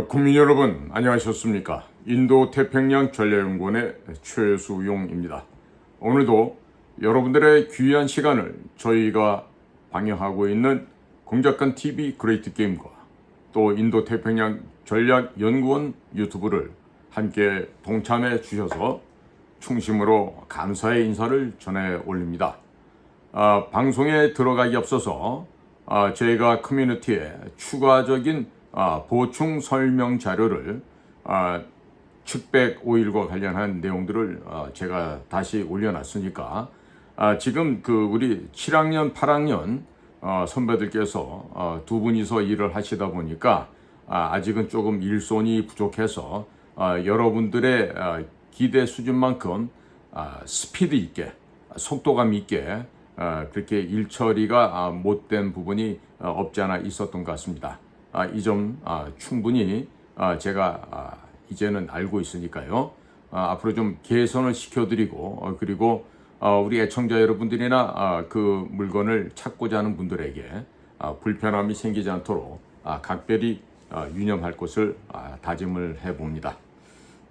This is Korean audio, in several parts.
국민 여러분 안녕하셨습니까? 인도 태평양 전략연구원의 최수용입니다. 오늘도 여러분들의 귀한 시간을 저희가 방영하고 있는 공작관 TV 그레이트 게임과 또 인도 태평양 전략연구원 유튜브를 함께 동참해 주셔서 충심으로 감사의 인사를 전해 올립니다. 방송에 들어가기 앞서서 저희가 커뮤니티에 추가적인 보충 설명 자료를 측백 오일과 관련한 내용들을 제가 다시 올려놨으니까 지금 우리 7학년 8학년 선배들께서 두 분이서 일을 하시다 보니까 아직은 조금 일손이 부족해서 여러분들의 기대 수준만큼 스피드 있게 속도감 있게 그렇게 일 처리가 못된 부분이 없지 않아 있었던 것 같습니다. 이 점 충분히 제가 이제는 알고 있으니까요. 앞으로 좀 개선을 시켜드리고 그리고 우리 애청자 여러분들이나 그 물건을 찾고자 하는 분들에게 불편함이 생기지 않도록 각별히 유념할 것을 다짐을 해봅니다.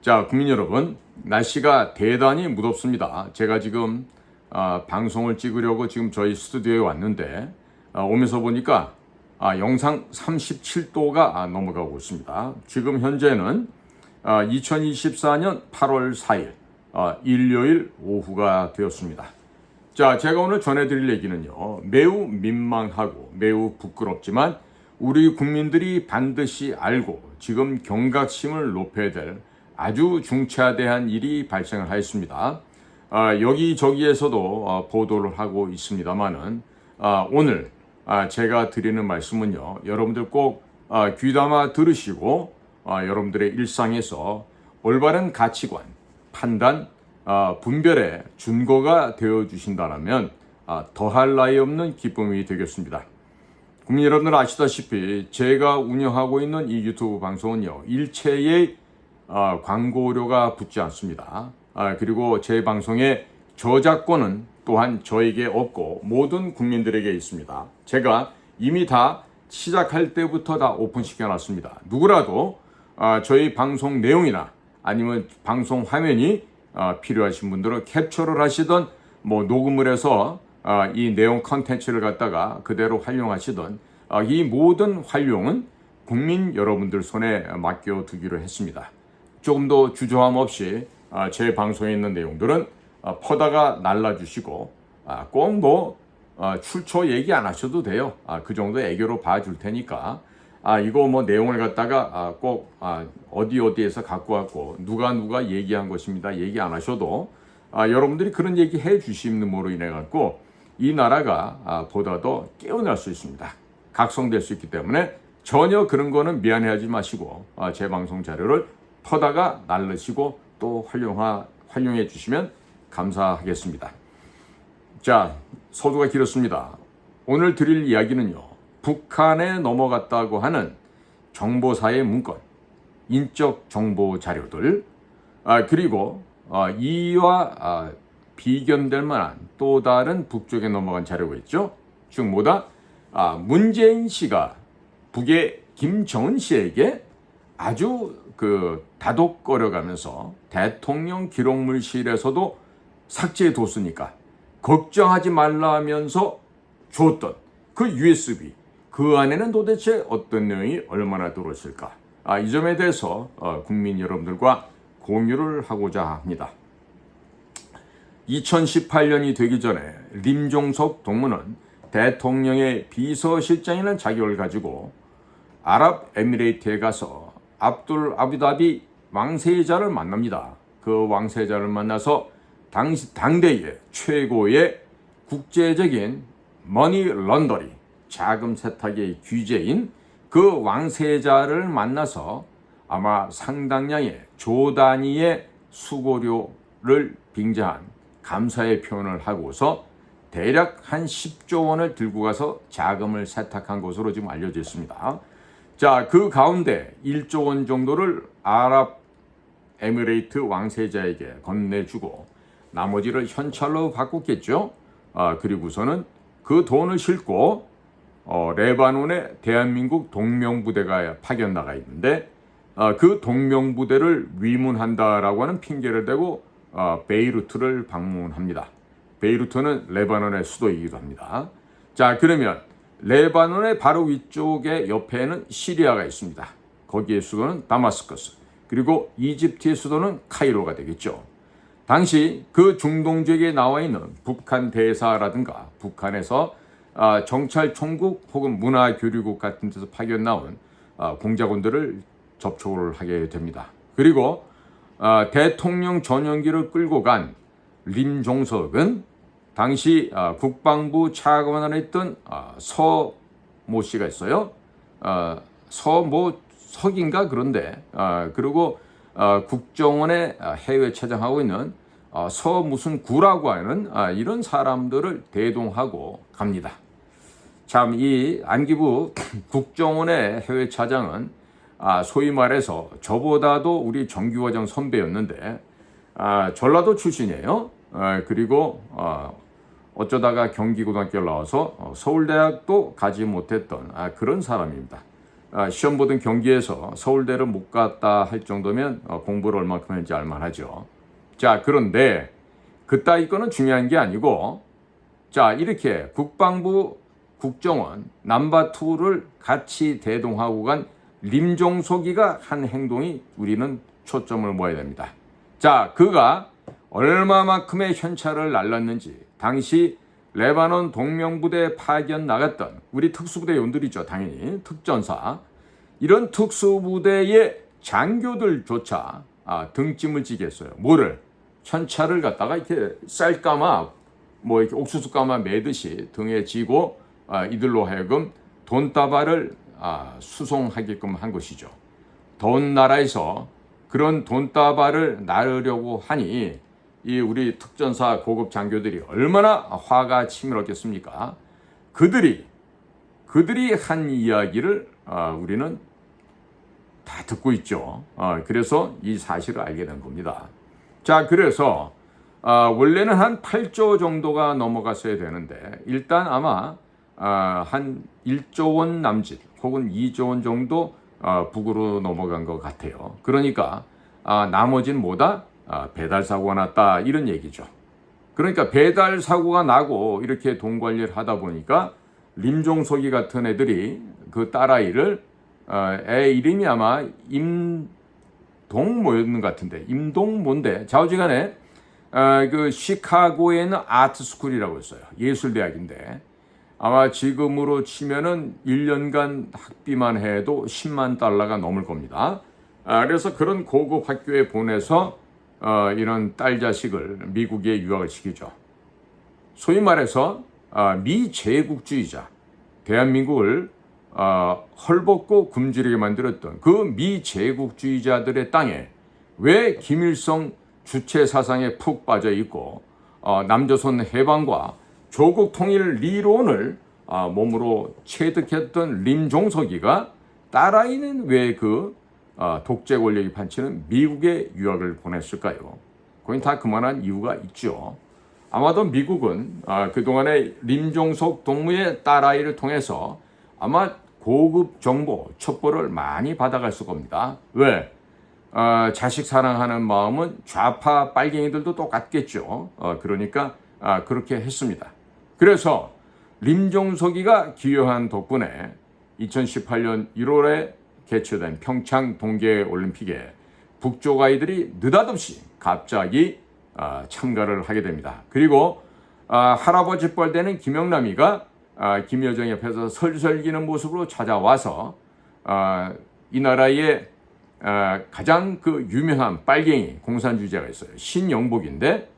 자, 국민 여러분, 날씨가 대단히 무덥습니다. 제가 지금 방송을 찍으려고 지금 저희 스튜디오에 왔는데 오면서 보니까 영상 37도가 넘어가고 있습니다. 지금 현재는 2024년 8월 4일 일요일 오후가 되었습니다. 자, 제가 오늘 전해드릴 얘기는요, 매우 민망하고 매우 부끄럽지만 우리 국민들이 반드시 알고 지금 경각심을 높여야 될 아주 중차대한 일이 발생을 하였습니다. 여기저기에서도 보도를 하고 있습니다만은 오늘 제가 드리는 말씀은요, 여러분들 꼭 귀담아 들으시고 여러분들의 일상에서 올바른 가치관, 판단, 분별의 준거가 되어 주신다면 더할 나위 없는 기쁨이 되겠습니다. 국민 여러분들 아시다시피 제가 운영하고 있는 이 유튜브 방송은요, 일체의 광고료가 붙지 않습니다. 그리고 제 방송의 저작권은 또한 저에게 없고 모든 국민들에게 있습니다. 제가 이미 다 시작할 때부터 다 오픈시켜 놨습니다. 누구라도 저희 방송 내용이나 아니면 방송 화면이 필요하신 분들은 캡처를 하시던 녹음을 해서 이 내용 컨텐츠를 갖다가 그대로 활용하시던 이 모든 활용은 국민 여러분들 손에 맡겨두기로 했습니다. 조금 더 주저함 없이 제 방송에 있는 내용들은 퍼다가 날라주시고 꼭 출처 얘기 안 하셔도 돼요. 그 정도 애교로 봐줄 테니까 이거 내용을 갖다가 꼭 어디에서 갖고 왔고 누가 얘기한 것입니다. 얘기 안 하셔도 여러분들이 그런 얘기 해 주심으로 인해 갖고 이 나라가 보다 더 깨어날 수 있습니다. 각성될 수 있기 때문에 전혀 그런 거는 미안해하지 마시고 제 방송 자료를 퍼다가 날르시고 또 활용해 주시면 감사하겠습니다. 자, 서두가 길었습니다. 오늘 드릴 이야기는요, 북한에 넘어갔다고 하는 정보사의 문건, 인적 정보 자료들, 그리고 이와 비견될 만한 또 다른 북쪽에 넘어간 자료가 있죠. 즉 뭐다? 문재인 씨가 북의 김정은 씨에게 아주 다독거려가면서 대통령 기록물실에서도 삭제해 뒀으니까 걱정하지 말라 하면서 줬던 그 USB, 그 안에는 도대체 어떤 내용이 얼마나 들어있을까? 이 점에 대해서 국민 여러분들과 공유를 하고자 합니다. 2018년이 되기 전에 림종석 동무는 대통령의 비서실장이라는 자격을 가지고 아랍에미레이트에 가서 압둘 아부다비 왕세자를 만납니다. 그 왕세자를 만나서 당대의 최고의 국제적인 머니 런더리, 자금 세탁의 귀재인 그 왕세자를 만나서 아마 상당량의 조 단위의 수고료를 빙자한 감사의 표현을 하고서 대략 한 10조 원을 들고 가서 자금을 세탁한 것으로 지금 알려져 있습니다. 자, 그 가운데 1조 원 정도를 아랍에미레이트 왕세자에게 건네주고 나머지를 현찰로 바꿨겠죠. 그리고서는 그 돈을 싣고 레바논에 대한민국 동명부대가 파견 나가 있는데 그 동명부대를 위문한다라고 하는 핑계를 대고 베이루트를 방문합니다. 베이루트는 레바논의 수도이기도 합니다. 자, 그러면 레바논의 바로 위쪽에 옆에는 시리아가 있습니다. 거기의 수도는 다마스커스, 그리고 이집트의 수도는 카이로가 되겠죠. 당시 그 중동 지역에 나와 있는 북한 대사라든가 북한에서 정찰총국 혹은 문화교류국 같은 데서 파견 나온 공작원들을 접촉을 하게 됩니다. 그리고 대통령 전용기를 끌고 간 림종석은 당시 국방부 차관을 했던 서모 씨가 있어요. 서모 석인가 그런데 그리고 국정원에 해외 차장하고 있는 서 무슨 구라고 하는 이런 사람들을 대동하고 갑니다. 참 이 안기부 국정원의 해외 차장은 소위 말해서 저보다도 우리 정규과장 선배였는데 전라도 출신이에요. 그리고 어쩌다가 경기고등학교를 나와서 서울대학도 가지 못했던 그런 사람입니다. 시험 보던 경기에서 서울대를 못 갔다 할 정도면 공부를 얼마큼 했는지 알만하죠. 자, 그런데 그따위 거는 중요한 게 아니고, 자, 이렇게 국방부 국정원 넘버2를 같이 대동하고 간 림종석이가 한 행동이 우리는 초점을 모아야 됩니다. 자, 그가 얼마만큼의 현찰을 날랐는지 당시 레바논 동명부대에 파견 나갔던 우리 특수부대 요원들이죠. 당연히 특전사. 이런 특수부대의 장교들조차 등짐을 지게 했어요. 뭐를? 현찰을 갖다가 이렇게 쌀까마 뭐 이렇게 옥수수 까마 매듯이 등에 지고 이들로 하여금 돈다발을 수송하게끔 한 것이죠. 더운 나라에서 그런 돈다발을 나르려고 하니 이 우리 특전사 고급 장교들이 얼마나 화가 치밀었겠습니까? 그들이 한 이야기를 우리는 다 듣고 있죠. 그래서 이 사실을 알게 된 겁니다. 자, 그래서 원래는 한 8조 정도가 넘어갔어야 되는데 일단 아마 한 1조 원 남짓 혹은 2조 원 정도 북으로 넘어간 것 같아요. 그러니까 나머지는 뭐다? 배달 사고가 났다 이런 얘기죠. 그러니까 배달 사고가 나고 이렇게 돈 관리를 하다 보니까 림종석이 같은 애들이 그 딸아이를 애 이름이 아마 임동 뭐였는 것 같은데 임동 뭔데 좌우지간에 그 시카고에 있는 아트스쿨이라고 했어요. 예술대학인데 아마 지금으로 치면은 1년간 학비만 해도 10만 달러가 넘을 겁니다. 그래서 그런 고급 학교에 보내서 이런 딸 자식을 미국에 유학을 시키죠. 소위 말해서 미제국주의자, 대한민국을 헐벗고 굶주리게 만들었던 그 미제국주의자들의 땅에 왜 김일성 주체 사상에 푹 빠져 있고 남조선 해방과 조국 통일 리론을 몸으로 체득했던 림종석이가 딸아이는 왜 그 독재 권력이 판치는 미국에 유학을 보냈을까요? 거긴 다 그만한 이유가 있죠. 아마도 미국은 그동안에 림종석 동무의 딸아이를 통해서 아마 고급 정보, 첩보를 많이 받아갔을 겁니다. 왜? 자식 사랑하는 마음은 좌파 빨갱이들도 똑같겠죠. 그러니까 그렇게 했습니다. 그래서 림종석이가 기여한 덕분에 2018년 1월에 개최된 평창 동계올림픽에 북쪽 아이들이 느닷없이 갑자기 참가를 하게 됩니다. 그리고 할아버지 뻘 되는 김영남이가 김여정 옆에서 설설기는 모습으로 찾아와서 이 나라의 가장 그 유명한 빨갱이 공산주의자가 있어요. 신영복인데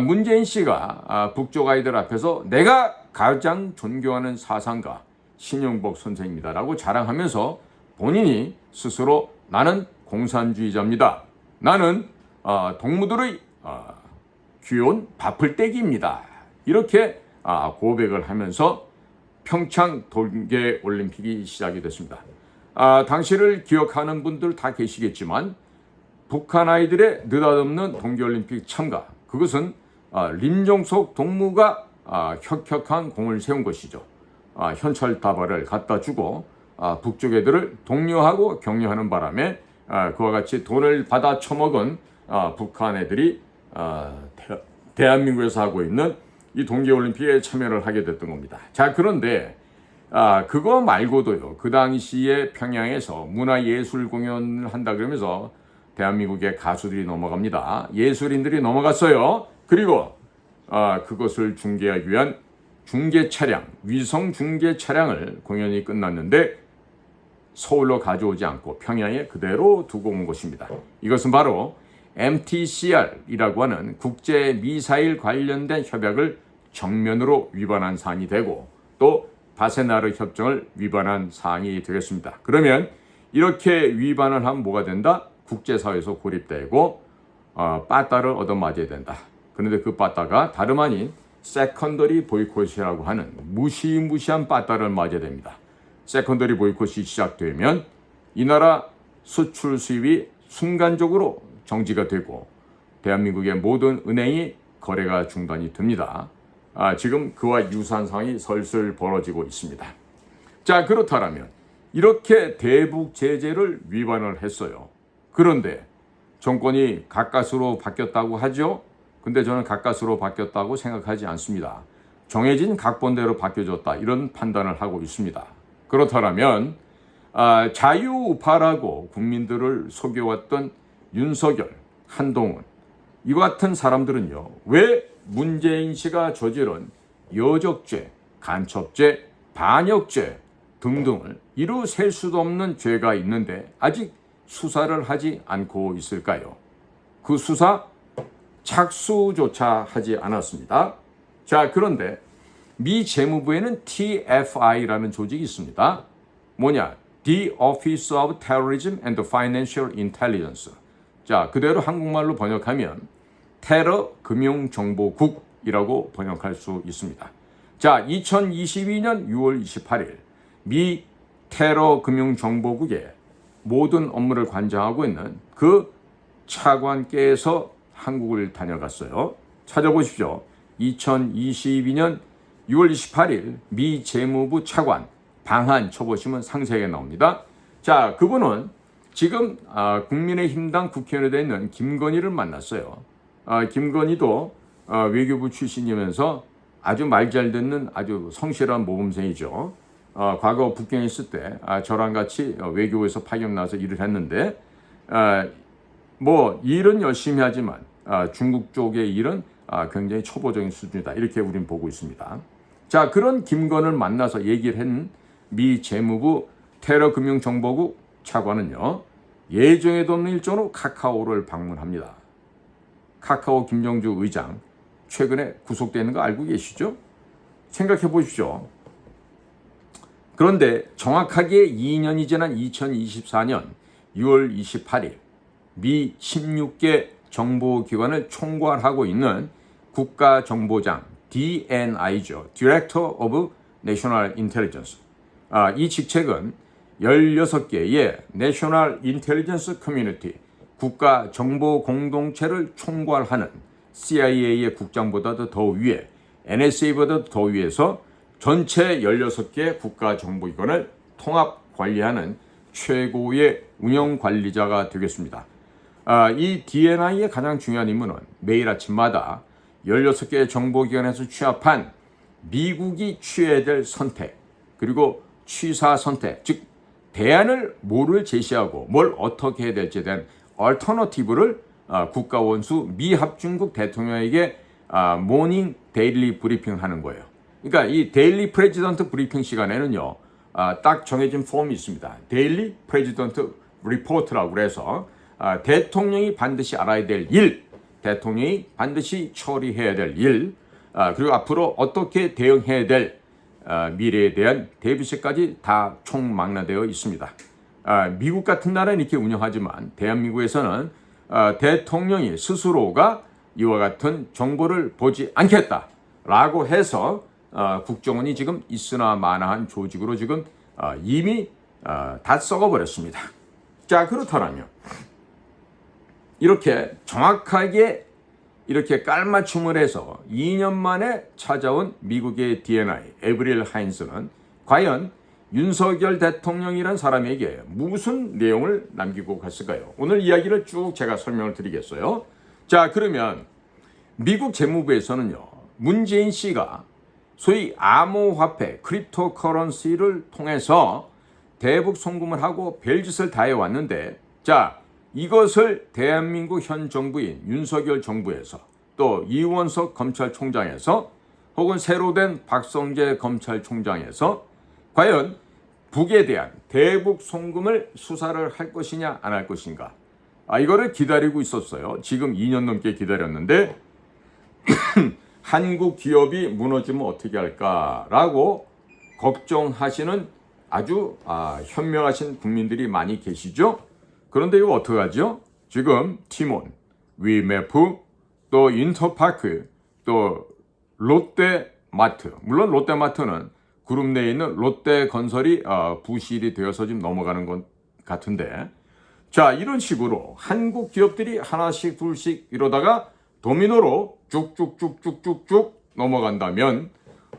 문재인 씨가 북쪽 아이들 앞에서 내가 가장 존경하는 사상가 신영복 선생입니다라고 자랑하면서 본인이 스스로 나는 공산주의자입니다. 나는 동무들의 귀여운 밥풀떼기입니다. 이렇게 고백을 하면서 평창 동계올림픽이 시작이 됐습니다. 당시를 기억하는 분들 다 계시겠지만 북한 아이들의 느닷없는 동계올림픽 참가, 그것은 림종석 동무가 혁혁한 공을 세운 것이죠. 현찰 다발을 갖다 주고 북쪽 애들을 독려하고 격려하는 바람에 그와 같이 돈을 받아 처먹은 북한 애들이 대한민국에서 하고 있는 이 동계올림픽에 참여를 하게 됐던 겁니다. 자, 그런데 그거 말고도요, 그 당시에 평양에서 문화예술 공연을 한다 그러면서 대한민국의 가수들이 넘어갑니다. 예술인들이 넘어갔어요. 그리고 그것을 중계하기 위한 중계 차량, 위성 중계 차량을 공연이 끝났는데 서울로 가져오지 않고 평양에 그대로 두고 온 것입니다. 이것은 바로 MTCR이라고 하는 국제 미사일 관련된 협약을 정면으로 위반한 사안이 되고 또 바세나르 협정을 위반한 사항이 되겠습니다. 그러면 이렇게 위반을 하면 뭐가 된다? 국제사회에서 고립되고 빠따를 얻어맞아야 된다. 그런데 그 빠따가 다름 아닌 세컨더리 보이콧이라고 하는 무시무시한 빠따를 맞아야 됩니다. 세컨더리 보이콧이 시작되면 이 나라 수출 수입이 순간적으로 정지가 되고 대한민국의 모든 은행이 거래가 중단이 됩니다. 지금 그와 유사한 상황이 설슬 벌어지고 있습니다. 자, 그렇다면 이렇게 대북 제재를 위반을 했어요. 그런데 정권이 가까스로 바뀌었다고 하죠. 근데 저는 가까스로 바뀌었다고 생각하지 않습니다. 정해진 각본대로 바뀌어졌다, 이런 판단을 하고 있습니다. 그렇다면 자유우파라고 국민들을 속여왔던 윤석열, 한동훈, 이와 같은 사람들은요, 왜 문재인 씨가 저지른 여적죄, 간첩죄, 반역죄 등등을 이루 셀 수도 없는 죄가 있는데 아직 수사를 하지 않고 있을까요? 그 수사 착수조차 하지 않았습니다. 자, 그런데 미 재무부에는 TFI라는 조직이 있습니다. 뭐냐? The Office of Terrorism and Financial Intelligence. 자, 그대로 한국말로 번역하면 테러 금융정보국이라고 번역할 수 있습니다. 자, 2022년 6월 28일 미 테러 금융정보국의 모든 업무를 관장하고 있는 그 차관께서 한국을 다녀갔어요. 찾아보십시오. 2022년 6월 28일 미 재무부 차관 방한 쳐보시면 상세하게 나옵니다. 자, 그분은 지금 국민의힘당 국회의원에 되어 있는 김건희를 만났어요. 김건희도 외교부 출신이면서 아주 말 잘 듣는 아주 성실한 모범생이죠. 과거 북경에 있을 때 저랑 같이 외교부에서 파견 나서 일을 했는데 뭐 일은 열심히 하지만 중국 쪽의 일은 굉장히 초보적인 수준이다, 이렇게 우리는 보고 있습니다. 자, 그런 김건희를 만나서 얘기를 한 미 재무부 테러금융정보국 차관은요, 예정에도 없는 일정으로 카카오를 방문합니다. 카카오 김정주 의장 최근에 구속되는 거 알고 계시죠? 생각해 보십시오. 그런데 정확하게 2년이 지난 2024년 6월 28일 미 16개 정보기관을 총괄하고 있는 국가정보장 DNI죠. Director of National Intelligence. 이 직책은 16개의 National Intelligence Community, 국가정보공동체를 총괄하는 CIA의 국장보다도 더 위에, NSA보다도 더 위에서 전체 16개 국가정보기관을 통합관리하는 최고의 운영관리자가 되겠습니다. 이 DNI의 가장 중요한 임무는 매일 아침마다 16개 정보기관에서 취합한 미국이 취해야 될 선택, 그리고 취사 선택, 즉 대안을 뭐를 제시하고 뭘 어떻게 해야 될지에 대한 얼터너티브를 국가원수 미합중국 대통령에게 모닝 데일리 브리핑을 하는 거예요. 그러니까 이 데일리 프레지던트 브리핑 시간에는요, 딱 정해진 폼이 있습니다. 데일리 프레지던트 리포트라고 그래서 대통령이 반드시 알아야 될 일, 대통령이 반드시 처리해야 될 일, 그리고 앞으로 어떻게 대응해야 될 미래에 대한 대비책까지 다 총망라되어 있습니다. 미국 같은 나라는 이렇게 운영하지만 대한민국에서는 대통령이 스스로가 이와 같은 정보를 보지 않겠다라고 해서 국정원이 지금 있으나 마나한 조직으로 지금 이미 다 썩어버렸습니다. 자, 그렇다면 이렇게 정확하게 이렇게 깔맞춤을 해서 2년 만에 찾아온 미국의 DNI 에브릴 하인스는 과연 윤석열 대통령이란 사람에게 무슨 내용을 남기고 갔을까요? 오늘 이야기를 쭉 제가 설명을 드리겠어요. 자, 그러면 미국 재무부에서는요, 문재인 씨가 소위 암호화폐, 크립토커런시를 통해서 대북 송금을 하고 별짓을 다 해왔는데, 자, 이것을 대한민국 현 정부인 윤석열 정부에서 또 이원석 검찰총장에서 혹은 새로 된 박성재 검찰총장에서 과연 북에 대한 대북 송금을 수사를 할 것이냐 안 할 것인가, 이거를 기다리고 있었어요. 지금 2년 넘게 기다렸는데 한국 기업이 무너지면 어떻게 할까라고 걱정하시는 아주 현명하신 국민들이 많이 계시죠. 그런데 이거 어떡하죠? 지금 티몬, 위메프, 또 인터파크, 또 롯데마트, 물론 롯데마트는 그룹 내에 있는 롯데건설이 부실이 되어서 지금 넘어가는 것 같은데, 자, 이런 식으로 한국 기업들이 하나씩 둘씩 이러다가 도미노로 쭉쭉쭉쭉쭉쭉 넘어간다면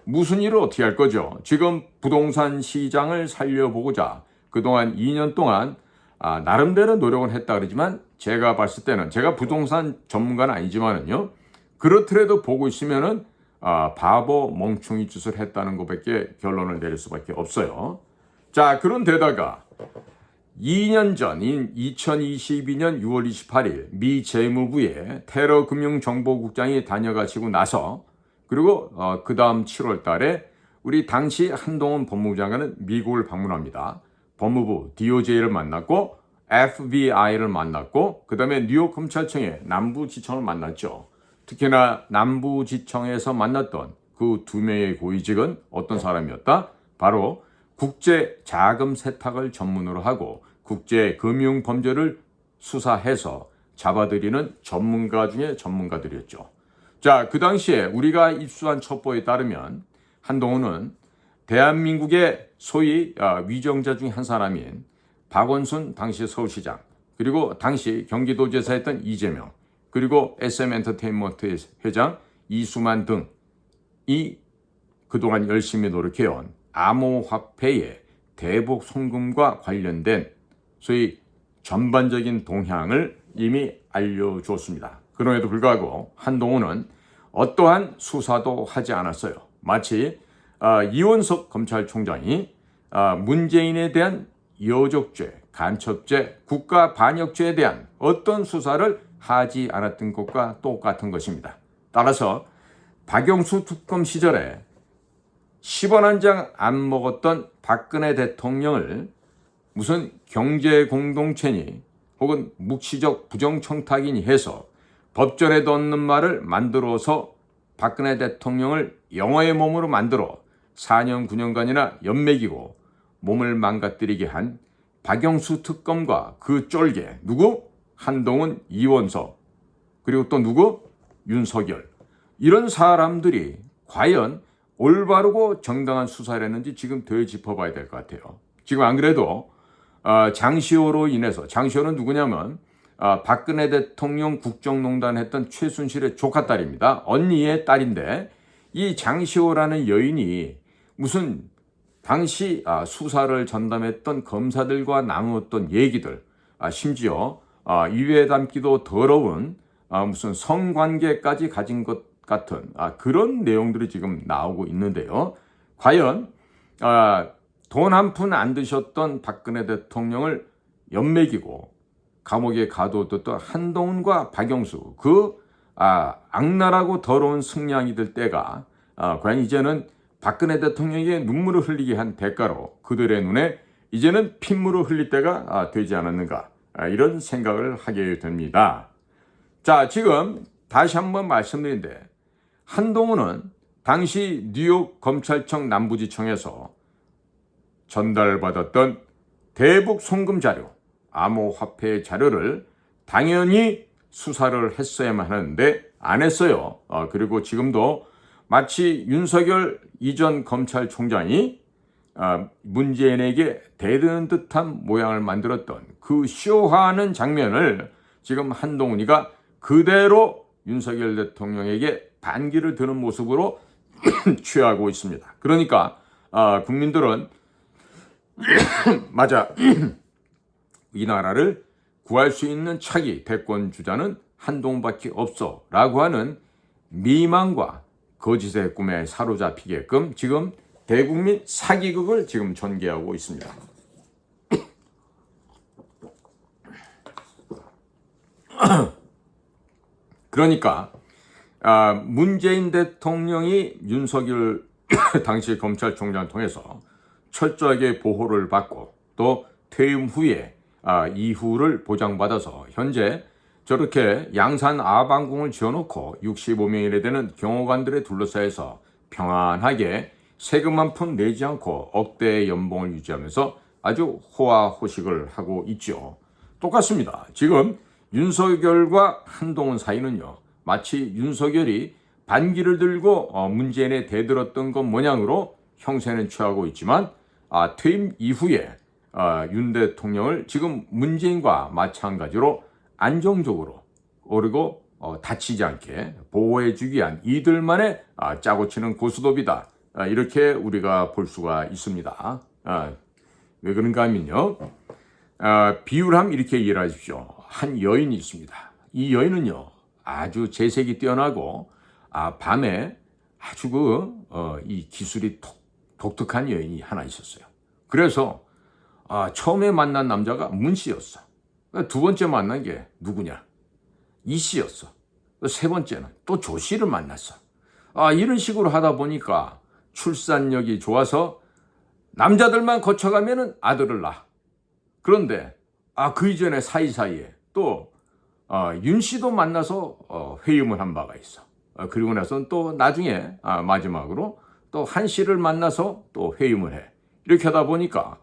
무슨 일을 어떻게 할 거죠? 지금 부동산 시장을 살려보고자 그동안 2년 동안 나름대로 노력은 했다 그러지만, 제가 봤을 때는, 제가 부동산 전문가는 아니지만은요, 그렇더라도 보고 있으면은 바보 멍청이 짓을 했다는 것밖에 결론을 내릴 수밖에 없어요. 자, 그런데다가 2년 전인 2022년 6월 28일 미 재무부의 테러 금융 정보국장이 다녀가시고 나서, 그리고 그 다음 7월 달에 우리 당시 한동훈 법무부 장관은 미국을 방문합니다. 법무부 DOJ를 만났고 FBI를 만났고, 그 다음에 뉴욕 검찰청의 남부지청을 만났죠. 특히나 남부지청에서 만났던 그 두 명의 고위직은 어떤 사람이었다? 바로 국제 자금 세탁을 전문으로 하고 국제 금융 범죄를 수사해서 잡아들이는 전문가 중에 전문가들이었죠. 자, 그 당시에 우리가 입수한 첩보에 따르면 한동훈은 대한민국의 소위 위정자 중에 한 사람인 박원순 당시 서울시장, 그리고 당시 경기도지사였던 이재명, 그리고 SM엔터테인먼트 회장 이수만 등이 그동안 열심히 노력해온 암호화폐의 대북 송금과 관련된 소위 전반적인 동향을 이미 알려주었습니다. 그럼에도 불구하고 한동훈은 어떠한 수사도 하지 않았어요. 마치 이원석 검찰총장이 문재인에 대한 여적죄, 간첩죄, 국가반역죄에 대한 어떤 수사를 하지 않았던 것과 똑같은 것입니다. 따라서 박영수 특검 시절에 10원 한 장 안 먹었던 박근혜 대통령을 무슨 경제공동체니 혹은 묵시적 부정청탁이니 해서 법전에 넣는 말을 만들어서 박근혜 대통령을 영어의 몸으로 만들어 4년 9년간이나 연맥이고 몸을 망가뜨리게 한 박영수 특검과 그 쫄개 누구? 한동훈, 이원석, 그리고 또 누구? 윤석열. 이런 사람들이 과연 올바르고 정당한 수사를 했는지 지금 더 짚어봐야 될 것 같아요. 지금 안 그래도 장시호로 인해서, 장시호는 누구냐면 박근혜 대통령 국정농단 했던 최순실의 조카딸입니다. 언니의 딸인데, 이 장시호라는 여인이 무슨 당시 수사를 전담했던 검사들과 나누었던 얘기들, 심지어 입에 담기도 더러운 무슨 성관계까지 가진 것 같은 그런 내용들이 지금 나오고 있는데요. 과연 돈 한 푼 안 드셨던 박근혜 대통령을 연맥이고 감옥에 가둬뒀던 한동훈과 박영수, 그 악랄하고 더러운 승냥이들 때가 과연 이제는 박근혜 대통령에게 눈물을 흘리게 한 대가로 그들의 눈에 이제는 핏물을 흘릴 때가 되지 않았는가, 이런 생각을 하게 됩니다. 자, 지금 다시 한번 말씀드린데, 한동훈은 당시 뉴욕 검찰청 남부지청에서 전달받았던 대북 송금 자료, 암호화폐 자료를 당연히 수사를 했어야만 하는데 안 했어요. 그리고 지금도 마치 윤석열 이전 검찰총장이 문재인에게 대드는 듯한 모양을 만들었던 그 쇼하는 장면을 지금 한동훈이가 그대로 윤석열 대통령에게 반기를 드는 모습으로 취하고 있습니다. 그러니까 국민들은 맞아. 이 나라를 구할 수 있는 차기 대권 주자는 한동훈밖에 없어 라고 하는 미망과 거짓의 꿈에 사로잡히게끔 지금 대국민 사기극을 지금 전개하고 있습니다. 그러니까 문재인 대통령이 윤석열 당시 검찰총장을 통해서 철저하게 보호를 받고 또 퇴임 후에 이후를 보장받아서 현재 저렇게 양산 아방궁을 지어놓고 65명이나 되는 경호관들에 둘러싸여서 평안하게 세금 한 푼 내지 않고 억대의 연봉을 유지하면서 아주 호화호식을 하고 있죠. 똑같습니다. 지금 윤석열과 한동훈 사이는요, 마치 윤석열이 반기를 들고 문재인에 대들었던 것 모양으로 형세는 취하고 있지만 퇴임 이후에 윤 대통령을 지금 문재인과 마찬가지로 안정적으로 그리고 다치지 않게 보호해주기 위한 이들만의 짜고 치는 고스톱이다. 이렇게 우리가 볼 수가 있습니다. 왜 그런가 하면요. 비유를 하면 이렇게 이해를 하십시오. 한 여인이 있습니다. 이 여인은요, 아주 재색이 뛰어나고, 밤에 아주 이 기술이 독특한 여인이 하나 있었어요. 그래서, 처음에 만난 남자가 문 씨였어. 두 번째 만난 게 누구냐? 이 씨였어. 세 번째는 또 조 씨를 만났어. 이런 식으로 하다 보니까 출산력이 좋아서 남자들만 거쳐가면은 아들을 낳아. 그런데 그 이전에 사이사이에 또 윤 씨도 만나서 회임을 한 바가 있어. 그리고 나서는 또 나중에 마지막으로 또 한 씨를 만나서 또 회임을 해. 이렇게 하다 보니까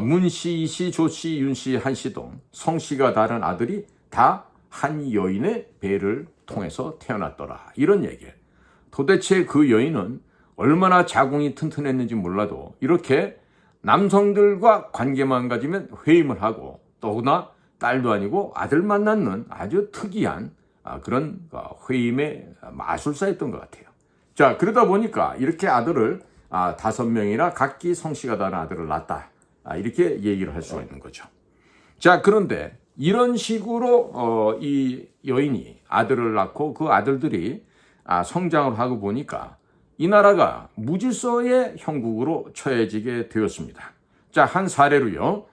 문 씨, 이 씨, 조 씨, 윤 씨, 한 씨 등 성씨가 다른 아들이 다 한 여인의 배를 통해서 태어났더라. 이런 얘기예요. 도대체 그 여인은 얼마나 자궁이 튼튼했는지 몰라도 이렇게 남성들과 관계만 가지면 회임을 하고 더구나 딸도 아니고 아들만 낳는 아주 특이한 그런 회임의 마술사였던 것 같아요. 자, 그러다 보니까 이렇게 아들을 5명이나 각기 성씨가 다른 아들을 낳았다. 이렇게 얘기를 할 수가 있는 거죠. 자, 그런데 이런 식으로 이 여인이 아들을 낳고 그 아들들이 성장을 하고 보니까 이 나라가 무질서의 형국으로 처해지게 되었습니다. 자, 한 사례로요.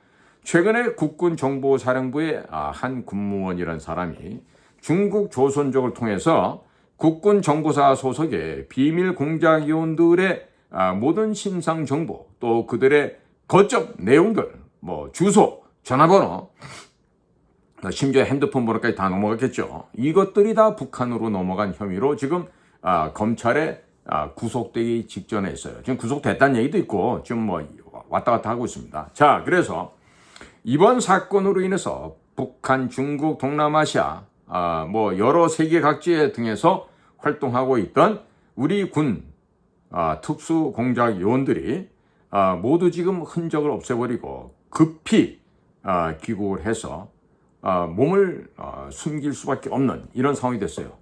최근에 국군정보사령부의 한 군무원이라는 사람이 중국 조선족을 통해서 국군정보사 소속의 비밀 공작 요원들의 모든 신상 정보 또 그들의 거점 내용들, 주소, 전화번호, 심지어 핸드폰 번호까지 다 넘어갔겠죠. 이것들이 다 북한으로 넘어간 혐의로 지금 검찰에 구속되기 직전에 있어요. 지금 구속됐다는 얘기도 있고 지금 왔다 갔다 하고 있습니다. 자, 그래서 이번 사건으로 인해서 북한, 중국, 동남아시아 여러 세계 각지 등에서 활동하고 있던 우리 군 특수 공작 요원들이 모두 지금 흔적을 없애버리고 급히 귀국을 해서 몸을 숨길 수밖에 없는 이런 상황이 됐어요.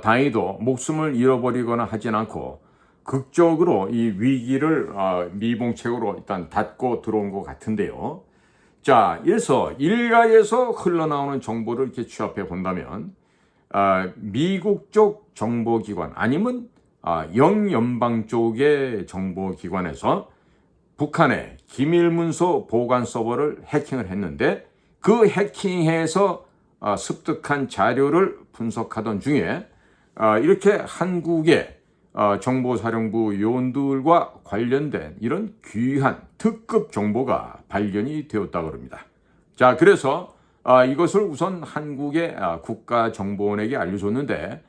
다행히도 목숨을 잃어버리거나 하진 않고 극적으로 이 위기를 미봉책으로 일단 닫고 들어온 것 같은데요. 자, 이래서 일가에서 흘러나오는 정보를 이렇게 취합해 본다면 미국 쪽 정보기관 아니면 영연방 쪽의 정보기관에서 북한의 기밀문서 보관 서버를 해킹을 했는데 그 해킹해서 습득한 자료를 분석하던 중에 이렇게 한국의 정보사령부 요원들과 관련된 이런 귀한 특급 정보가 발견이 되었다고 합니다. 자, 그래서 이것을 우선 한국의 국가정보원에게 알려줬는데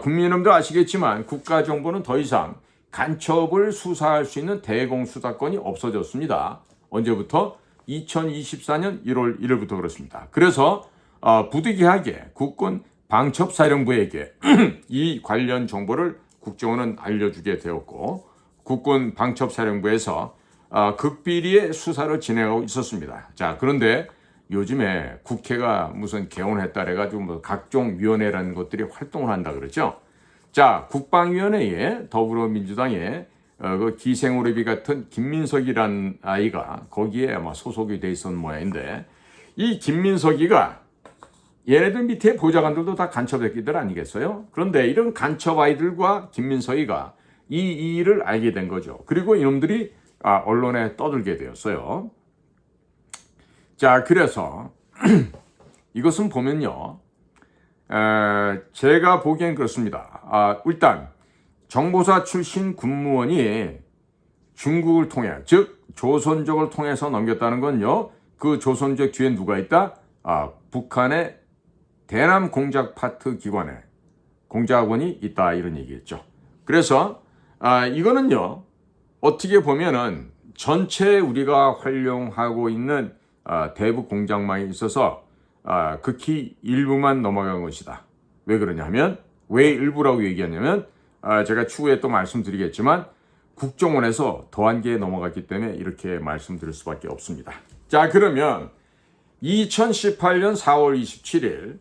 국민 여러분들 아시겠지만 국가정보는 더 이상 간첩을 수사할 수 있는 대공수사권이 없어졌습니다. 언제부터? 2024년 1월 1일부터 그렇습니다. 그래서 부득이하게 국군 방첩사령부에게 이 관련 정보를 국정원은 알려주게 되었고 국군 방첩사령부에서 극비리의 수사를 진행하고 있었습니다. 자, 그런데 요즘에 국회가 무슨 개원했다 해가지고 각종 위원회라는 것들이 활동을 한다 그러죠. 자, 국방위원회에 더불어민주당의 그 기생오래비 같은 김민석이란 아이가 거기에 아마 소속이 돼 있었던 모양인데, 이 김민석이가 얘네들 밑에 보좌관들도 다 간첩애기들 아니겠어요? 그런데 이런 간첩 아이들과 김민석이가 이 일을 알게 된 거죠. 그리고 이놈들이 언론에 떠들게 되었어요. 자, 그래서 이것은 보면요, 제가 보기엔 그렇습니다. 일단 정보사 출신 군무원이 중국을 통해, 즉 조선족을 통해서 넘겼다는 건요, 그 조선족 뒤에 누가 있다? 북한의 대남 공작 파트 기관에 공작원이 있다, 이런 얘기겠죠. 그래서 이거는요, 어떻게 보면은 전체 우리가 활용하고 있는 대북 공작망에 있어서 극히 일부만 넘어간 것이다. 왜 그러냐면, 왜 일부라고 얘기하냐면, 제가 추후에 또 말씀드리겠지만 국정원에서 더한 게 넘어갔기 때문에 이렇게 말씀드릴 수밖에 없습니다. 자, 그러면 2018년 4월 27일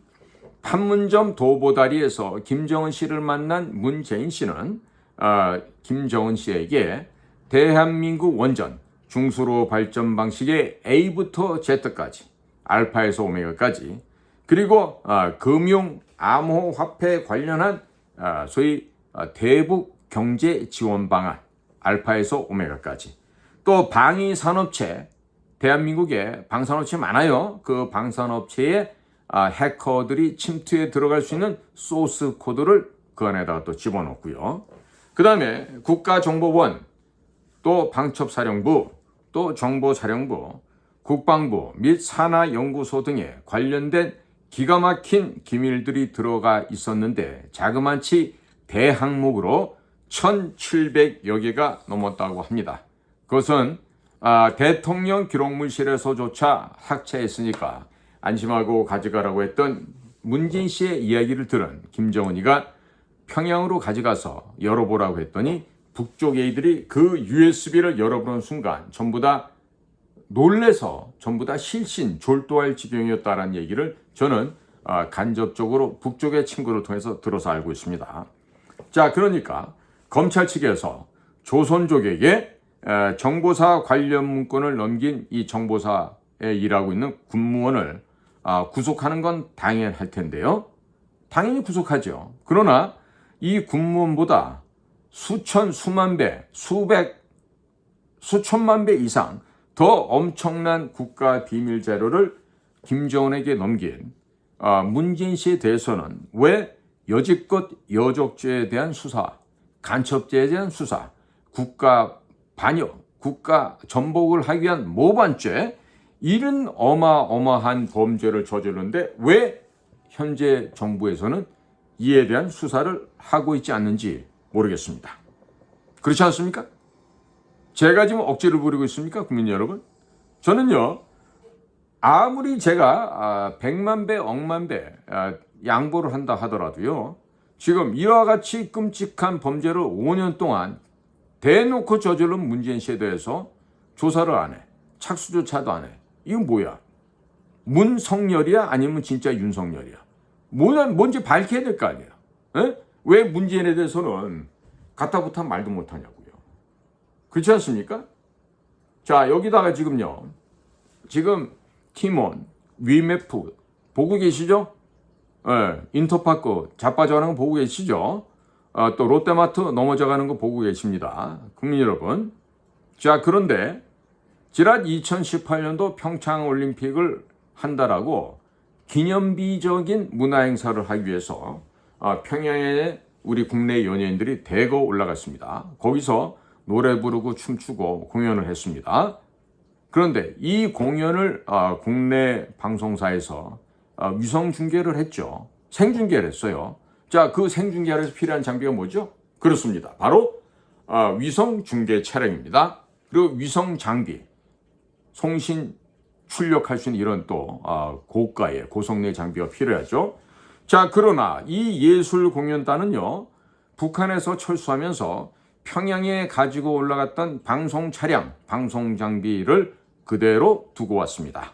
판문점 도보다리에서 김정은 씨를 만난 문재인 씨는 김정은 씨에게 대한민국 원전 중수로 발전 방식의 A부터 Z까지, 알파에서 오메가까지, 그리고 금융 암호화폐 관련한 소위 대북 경제 지원 방안, 알파에서 오메가까지, 또 방위 산업체, 대한민국에 방산업체 많아요. 그 방산업체에 해커들이 침투해 들어갈 수 있는 소스 코드를 그 안에다가 또 집어넣고요. 그 다음에 국가정보원, 또 방첩사령부, 또 정보사령부, 국방부 및 산하연구소 등에 관련된 기가 막힌 기밀들이 들어가 있었는데, 자그마치 대항목으로 1,700여 개가 넘었다고 합니다. 그것은 대통령 기록물실에서조차 삭제했으니까 안심하고 가져가라고 했던 문재인 씨의 이야기를 들은 김정은이가 평양으로 가져가서 열어보라고 했더니 북쪽 A들이 그 USB를 열어보는 순간 전부 다 놀래서 전부 다 실신 졸도할 지경이었다는 얘기를 저는 간접적으로 북쪽의 친구를 통해서 들어서 알고 있습니다. 자, 그러니까 검찰 측에서 조선족에게 정보사 관련 문건을 넘긴 이 정보사에 일하고 있는 군무원을 구속하는 건 당연할 텐데요. 당연히 구속하죠. 그러나 이 군무원보다 수천, 수만 배, 수천만 배 이상 더 엄청난 국가 비밀 자료를 김정은에게 넘긴 문재인 씨에 대해서는 왜 여지껏 여적죄에 대한 수사, 간첩죄에 대한 수사, 국가 반역, 국가 전복을 하기 위한 모반죄, 이런 어마어마한 범죄를 저지르는데 왜 현재 정부에서는 이에 대한 수사를 하고 있지 않는지 모르겠습니다. 그렇지 않습니까? 제가 지금 억지를 부리고 있습니까, 국민 여러분? 저는요, 아무리 제가 100만 배, 억만 배 양보를 한다 하더라도요, 지금 이와 같이 끔찍한 범죄를 5년 동안 대놓고 저지른 문재인 씨에 대해서 조사를 안 해. 착수조차도 안 해. 이건 뭐야? 문성열이야? 아니면 진짜 윤석열이야? 뭔지 밝혀야 될 거 아니야? 에? 왜 문재인에 대해서는 가타부타 말도 못하냐고요. 그렇지 않습니까? 자, 여기다가 지금요, 지금 티몬, 위메프 보고 계시죠? 인터파크 자빠져가는 거 보고 계시죠? 또 롯데마트 넘어져가는 거 보고 계십니다. 국민 여러분. 자, 그런데 지난 2018년도 평창올림픽을 한다라고 기념비적인 문화행사를 하기 위해서 평양에 우리 국내 연예인들이 대거 올라갔습니다. 거기서 노래 부르고 춤추고 공연을 했습니다. 그런데 이 공연을 국내 방송사에서 위성 중계를 했죠. 생중계를 했어요. 자, 그 생중계를 해서 필요한 장비가 뭐죠? 그렇습니다. 바로 위성 중계 차량입니다. 그리고 위성 장비, 송신 출력할 수 있는 이런 또 고가의 고성능 장비가 필요하죠. 자, 그러나 이 예술 공연단은요, 북한에서 철수하면서 평양에 가지고 올라갔던 방송 차량, 방송 장비를 그대로 두고 왔습니다.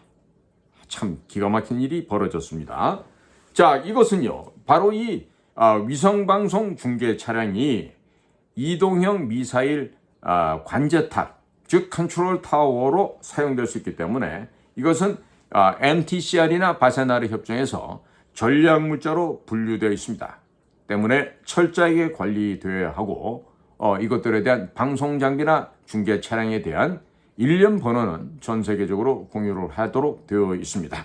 참 기가 막힌 일이 벌어졌습니다. 자, 이것은요, 바로 이 위성방송 중계 차량이 이동형 미사일 관제탑, 즉 컨트롤 타워로 사용될 수 있기 때문에 이것은 MTCR이나 바세나르 협정에서 전략물자로 분류되어 있습니다. 때문에 철저하게 관리되어야 하고 이것들에 대한 방송 장비나 중계 차량에 대한 일련 번호는 전 세계적으로 공유를 하도록 되어 있습니다.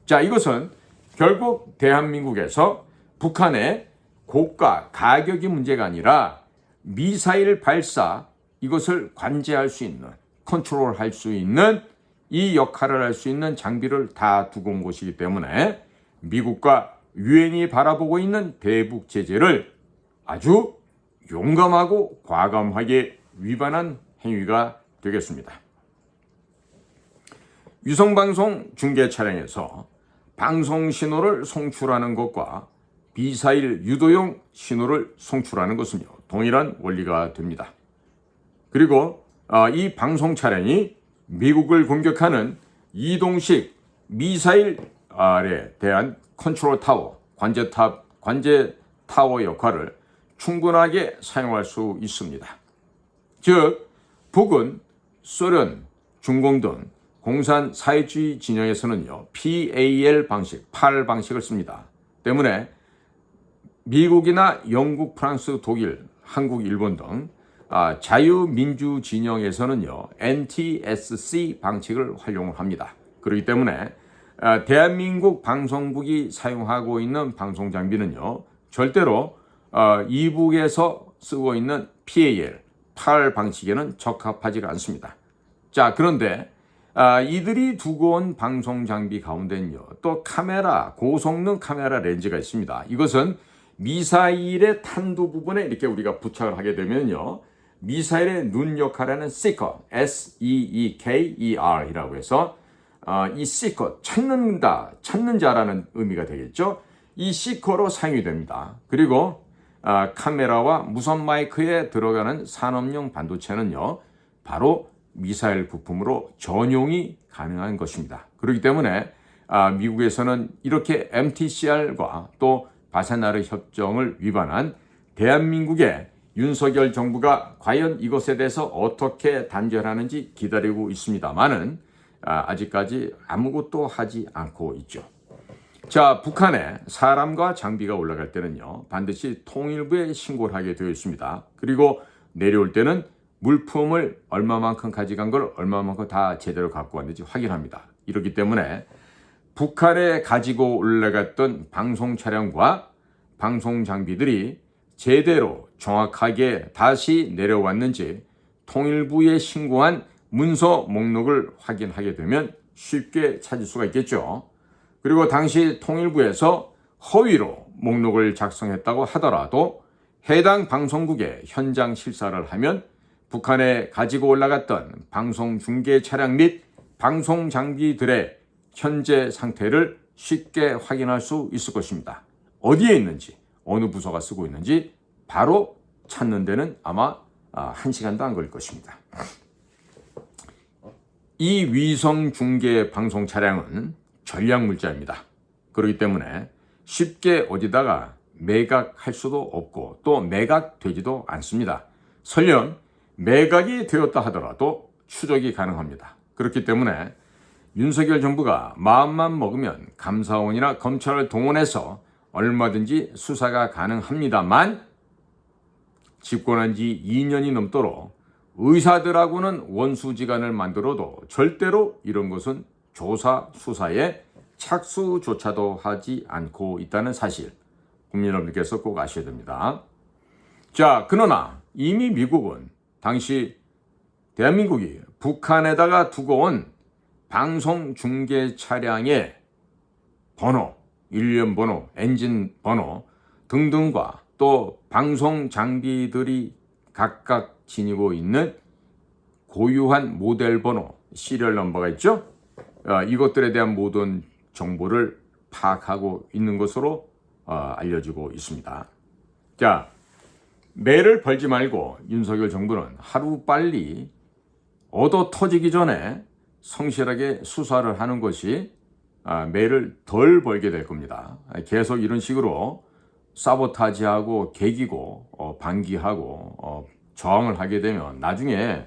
자, 이것은 결국 대한민국에서 북한의 고가, 가격이 문제가 아니라 미사일 발사, 이것을 관제할 수 있는, 컨트롤할 수 있는 이 역할을 할 수 있는 장비를 다 두고 온 것이기 때문에 미국과 유엔이 바라보고 있는 대북 제재를 아주 용감하고 과감하게 위반한 행위가 되겠습니다. 위성방송 중계 차량에서 방송 신호를 송출하는 것과 미사일 유도용 신호를 송출하는 것은요, 동일한 원리가 됩니다. 그리고 이 방송 차량이 미국을 공격하는 이동식 미사일에 대한 컨트롤 타워, 관제 타워 역할을 충분하게 사용할 수 있습니다. 즉, 북은, 소련, 중공 등 공산 사회주의 진영에서는요, PAL 방식, PAL 방식을 씁니다. 때문에 미국이나 영국, 프랑스, 독일, 한국, 일본 등 자유민주 진영에서는요, NTSC 방식을 활용을 합니다. 그렇기 때문에 대한민국 방송국이 사용하고 있는 방송 장비는요, 절대로 이북에서 쓰고 있는 PAL, PAL 방식에는 적합하지가 않습니다. 자, 그런데 이들이 두고 온 방송 장비 가운데는요, 또 카메라, 고성능 카메라 렌즈가 있습니다. 이것은 미사일의 탄두 부분에 이렇게 우리가 부착을 하게 되면요, 미사일의 눈 역할을 하는 seeker, S-E-E-K-E-R 이라고 해서 이 seeker, 찾는 자라는 의미가 되겠죠. 이 seeker로 사용이 됩니다. 그리고 카메라와 무선 마이크에 들어가는 산업용 반도체는요, 바로 미사일 부품으로 전용이 가능한 것입니다. 그렇기 때문에 미국에서는 이렇게 MTCR과 또 바세나르 협정을 위반한 대한민국의 윤석열 정부가 과연 이것에 대해서 어떻게 단결하는지 기다리고 있습니다만은 아직까지 아무것도 하지 않고 있죠. 자, 북한에 사람과 장비가 올라갈 때는요, 반드시 통일부에 신고를 하게 되어 있습니다. 그리고 내려올 때는 물품을 얼마만큼 가져간 걸 얼마만큼 다 제대로 갖고 왔는지 확인합니다. 이렇기 때문에 북한에 가지고 올라갔던 방송 차량과 방송 장비들이 제대로 정확하게 다시 내려왔는지 통일부에 신고한 문서 목록을 확인하게 되면 쉽게 찾을 수가 있겠죠. 그리고 당시 통일부에서 허위로 목록을 작성했다고 하더라도 해당 방송국에 현장 실사를 하면 북한에 가지고 올라갔던 방송 중계 차량 및 방송 장비들의 현재 상태를 쉽게 확인할 수 있을 것입니다. 어디에 있는지, 어느 부서가 쓰고 있는지 바로 찾는 데는 아마 1시간도 안 걸릴 것입니다. 이 위성 중계 방송 차량은 전략 물자입니다. 그렇기 때문에 쉽게 어디다가 매각할 수도 없고 또 매각되지도 않습니다. 설령 매각이 되었다 하더라도 추적이 가능합니다. 그렇기 때문에 윤석열 정부가 마음만 먹으면 감사원이나 검찰을 동원해서 얼마든지 수사가 가능합니다만 집권한 지 2년이 넘도록 의사들하고는 원수지간을 만들어도 절대로 이런 것은 조사, 수사에 착수조차도 하지 않고 있다는 사실 국민 여러분께서 꼭 아셔야 됩니다. 자, 그러나 이미 미국은 당시 대한민국이 북한에다가 두고 온 방송 중계 차량의 번호, 일련 번호, 엔진 번호 등등과 또 방송 장비들이 각각 지니고 있는 고유한 모델 번호, 시리얼 넘버가 있죠? 이것들에 대한 모든 정보를 파악하고 있는 것으로 알려지고 있습니다. 자, 매를 벌지 말고 윤석열 정부는 하루빨리 얻어 터지기 전에 성실하게 수사를 하는 것이 매를 덜 벌게 될 겁니다. 계속 이런 식으로 사보타지하고 개기고 방기하고 저항을 하게 되면 나중에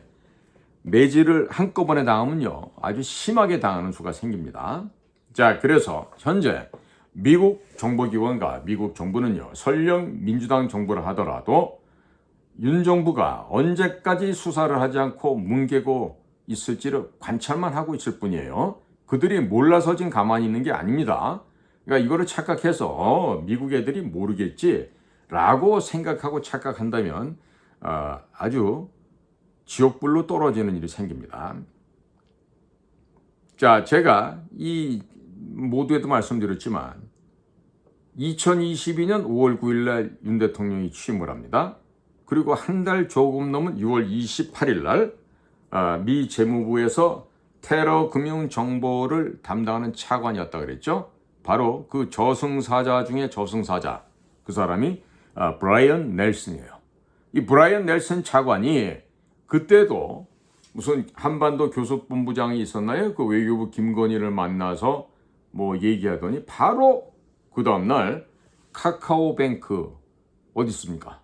매질을 한꺼번에 당하면요, 아주 심하게 당하는 수가 생깁니다. 자, 그래서 현재 미국 정보기관과 미국 정부는요, 설령 민주당 정부를 하더라도 윤 정부가 언제까지 수사를 하지 않고 뭉개고 있을지를 관찰만 하고 있을 뿐이에요. 그들이 몰라서 지금 가만히 있는 게 아닙니다. 그러니까 이거를 착각해서 미국 애들이 모르겠지라고 생각하고 착각한다면 아주 지옥불로 떨어지는 일이 생깁니다. 자, 제가 이 모두에도 말씀드렸지만 2022년 5월 9일 날 윤 대통령이 취임을 합니다. 그리고 한 달 조금 넘은 6월 28일 날 미 재무부에서 테러 금융 정보를 담당하는 차관이었다 그랬죠. 바로 그 저승사자 중에 저승사자, 그 사람이 브라이언 넬슨이에요. 이 브라이언 넬슨 차관이 그때도 무슨 한반도 교섭본부장이 있었나요? 그 외교부 김건희를 만나서 뭐 얘기하더니 바로 그 다음날 카카오뱅크 어디 있습니까?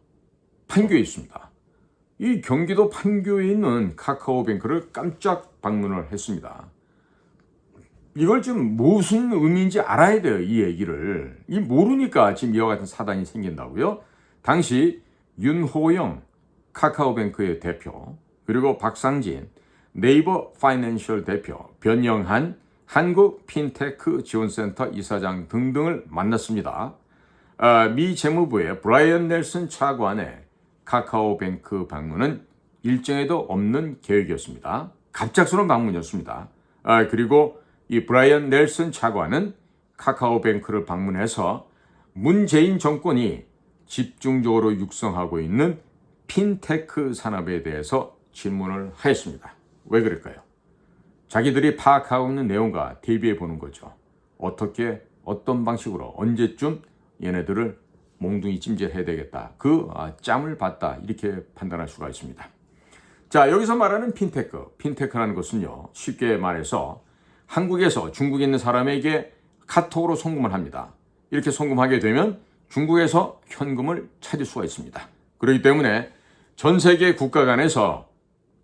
판교에 있습니다. 이 경기도 판교에 있는 카카오뱅크를 깜짝 방문을 했습니다. 이걸 지금 무슨 의미인지 알아야 돼요, 이 얘기를. 이 모르니까 지금 이와 같은 사단이 생긴다고요. 당시 윤호영 카카오뱅크의 대표, 그리고 박상진 네이버 파이낸셜 대표, 변영한 한국 핀테크 지원센터 이사장 등등을 만났습니다. 미 재무부의 브라이언 넬슨 차관의 카카오뱅크 방문은 일정에도 없는 계획이었습니다. 갑작스러운 방문이었습니다. 그리고 이 브라이언 넬슨 차관은 카카오뱅크를 방문해서 문재인 정권이 집중적으로 육성하고 있는 핀테크 산업에 대해서 질문을 하였습니다. 왜 그럴까요? 자기들이 파악하고 있는 내용과 대비해 보는 거죠. 어떻게, 어떤 방식으로, 언제쯤 얘네들을 몽둥이 찜질해야 되겠다. 그 짬을 봤다. 이렇게 판단할 수가 있습니다. 자, 여기서 말하는 핀테크. 핀테크라는 것은요, 쉽게 말해서 한국에서 중국에 있는 사람에게 카톡으로 송금을 합니다. 이렇게 송금하게 되면 중국에서 현금을 찾을 수가 있습니다. 그렇기 때문에 전 세계 국가 간에서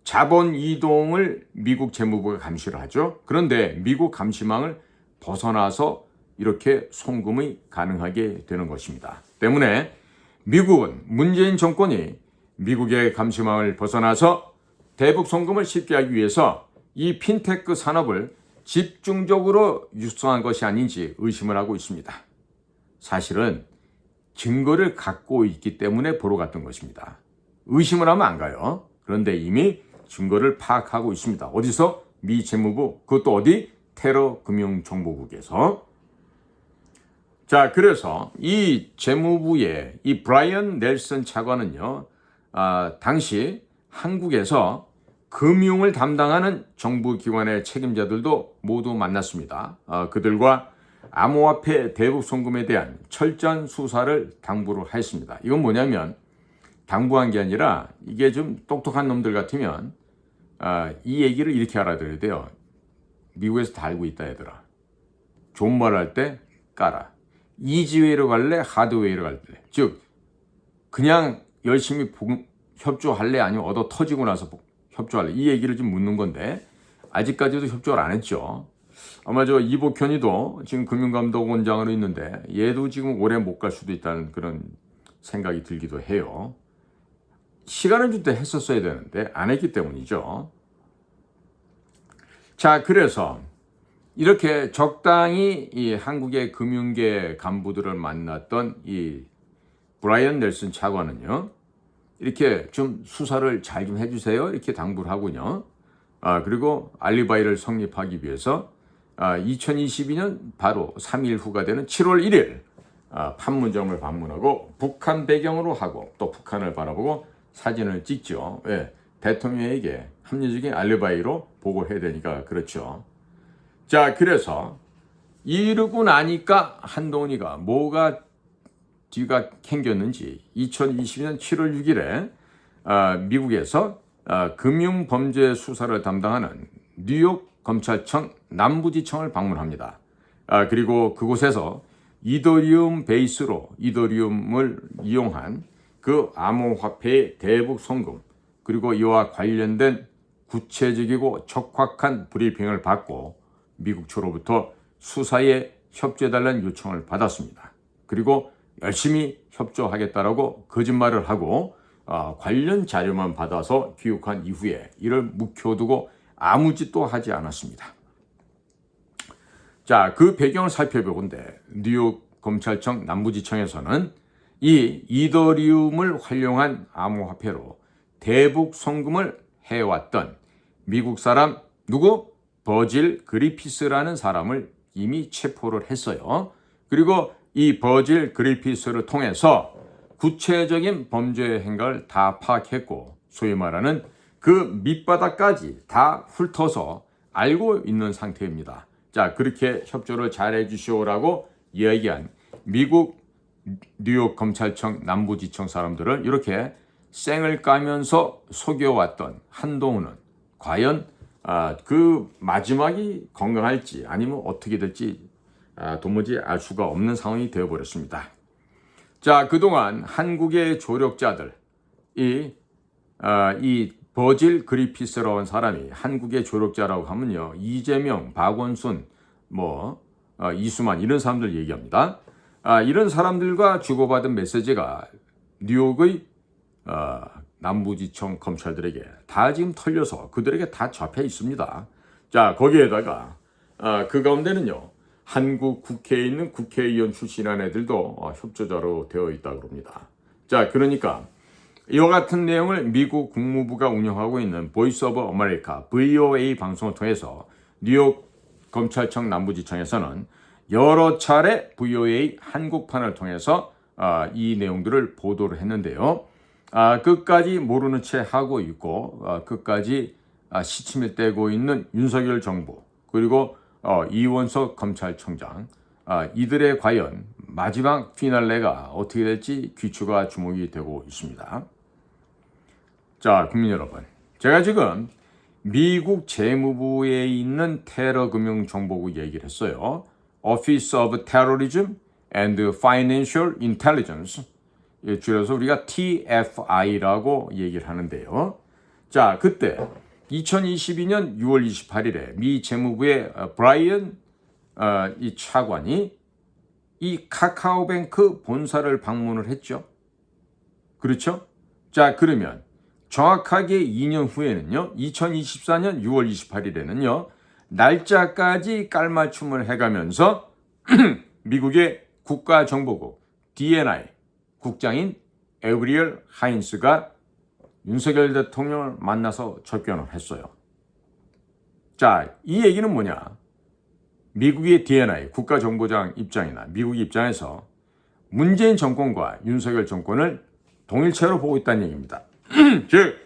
자본 이동을 미국 재무부가 감시를 하죠. 그런데 미국 감시망을 벗어나서 이렇게 송금이 가능하게 되는 것입니다. 때문에 미국은 문재인 정권이 미국의 감시망을 벗어나서 대북 송금을 쉽게 하기 위해서 이 핀테크 산업을 집중적으로 육성한 것이 아닌지 의심을 하고 있습니다. 사실은 증거를 갖고 있기 때문에 보러 갔던 것입니다. 의심을 하면 안 가요. 그런데 이미 증거를 파악하고 있습니다. 어디서? 미 재무부, 그것도 어디? 테러 금융정보국에서. 자, 그래서 이 재무부의 이 브라이언 넬슨 차관은요, 당시 한국에서 금융을 담당하는 정부기관의 책임자들도 모두 만났습니다. 그들과 암호화폐 대북 송금에 대한 철저한 수사를 당부를 했습니다. 이건 뭐냐면 당부한 게 아니라 이게 좀 똑똑한 놈들 같으면 이 얘기를 이렇게 알아들어야 돼요. 미국에서 다 알고 있다 얘들아. 좋은 말 할 때 까라. 이지웨이로 갈래? 하드웨이로 갈래? 즉 그냥 열심히 협조할래? 아니면 얻어 터지고 나서 협조할래? 이 얘기를 좀 묻는 건데 아직까지도 협조를 안 했죠. 아마 저 이복현이도 지금 금융감독원장으로 있는데 얘도 지금 오래 못 갈 수도 있다는 그런 생각이 들기도 해요. 시간을 줄 때 했었어야 되는데 안 했기 때문이죠. 자, 그래서 이렇게 적당히 이 한국의 금융계 간부들을 만났던 이 브라이언 넬슨 차관은요, 이렇게 좀 수사를 잘 좀 해주세요. 이렇게 당부를 하군요. 그리고 알리바이를 성립하기 위해서 2022년 바로 3일 후가 되는 7월 1일 판문점을 방문하고 북한 배경으로 하고 또 북한을 바라보고 사진을 찍죠. 왜? 대통령에게 합리적인 알리바이로 보고해야 되니까 그렇죠. 자, 그래서 이러고 나니까 한동훈이가 뭐가 뒤가 캥겼는지 2020년 7월 6일에 미국에서 금융범죄 수사를 담당하는 뉴욕 검찰청 남부지청을 방문합니다. 그리고 그곳에서 이더리움 베이스로 이더리움을 이용한 그 암호화폐의 대북 송금 그리고 이와 관련된 구체적이고 촉박한 브리핑을 받고 미국 측으로부터 수사에 협조해달라는 요청을 받았습니다. 그리고 열심히 협조하겠다라고 거짓말을 하고 관련 자료만 받아서 귀국한 이후에 이를 묵혀두고 아무 짓도 하지 않았습니다. 자, 그 배경을 살펴보건대 뉴욕 검찰청 남부지청에서는 이 이더리움을 활용한 암호화폐로 대북 송금을 해왔던 미국 사람 누구? 버질 그리피스라는 사람을 이미 체포를 했어요. 그리고 이 버질 그리피스를 통해서 구체적인 범죄 행각을 다 파악했고 소위 말하는 그 밑바닥까지 다 훑어서 알고 있는 상태입니다. 자, 그렇게 협조를 잘해 주시오라고 이야기한 미국 뉴욕 검찰청 남부지청 사람들을 이렇게 쌩을 까면서 속여왔던 한동훈은 과연 그 마지막이 건강할지 아니면 어떻게 될지 도무지 알 수가 없는 상황이 되어버렸습니다. 자, 그동안 한국의 조력자들, 이 버질 그리피스라는 사람이 한국의 조력자라고 하면요, 이재명, 박원순, 이수만 이런 사람들 얘기합니다. 이런 사람들과 주고받은 메시지가 뉴욕의 남부지청 검찰들에게 다 지금 털려서 그들에게 다 잡혀 있습니다. 자, 거기에다가 그 가운데는요, 한국 국회에 있는 국회의원 출신한 애들도 협조자로 되어 있다고 합니다. 자, 그러니까 이와 같은 내용을 미국 국무부가 운영하고 있는 보이스 오브 아메리카 VOA 방송을 통해서 뉴욕 검찰청 남부지청에서는 여러 차례 VOA 한국판을 통해서 이 내용들을 보도를 했는데요. 끝까지 모르는 채 하고 있고 끝까지 시침을 떼고 있는 윤석열 정부 그리고 이원석 검찰청장 이들의 과연 마지막 피날레가 어떻게 될지 귀추가 주목이 되고 있습니다. 자, 국민 여러분, 제가 지금 미국 재무부에 있는 테러 금융 정보국 얘기를 했어요. Office of Terrorism and Financial Intelligence, 줄여서 우리가 TFI라고 얘기를 하는데요. 자, 그때 2022년 6월 28일에 미 재무부의 브라이언 이 차관이 이 카카오뱅크 본사를 방문을 했죠. 그렇죠? 자, 그러면 정확하게 2년 후에는요, 2024년 6월 28일에는요, 날짜까지 깔맞춤을 해가면서 미국의 국가정보국 DNI 국장인 에브리얼 하인스가 윤석열 대통령을 만나서 접견을 했어요. 자, 이 얘기는 뭐냐? 미국의 DNI 국가정보장 입장이나 미국 입장에서 문재인 정권과 윤석열 정권을 동일체로 보고 있다는 얘기입니다. 즉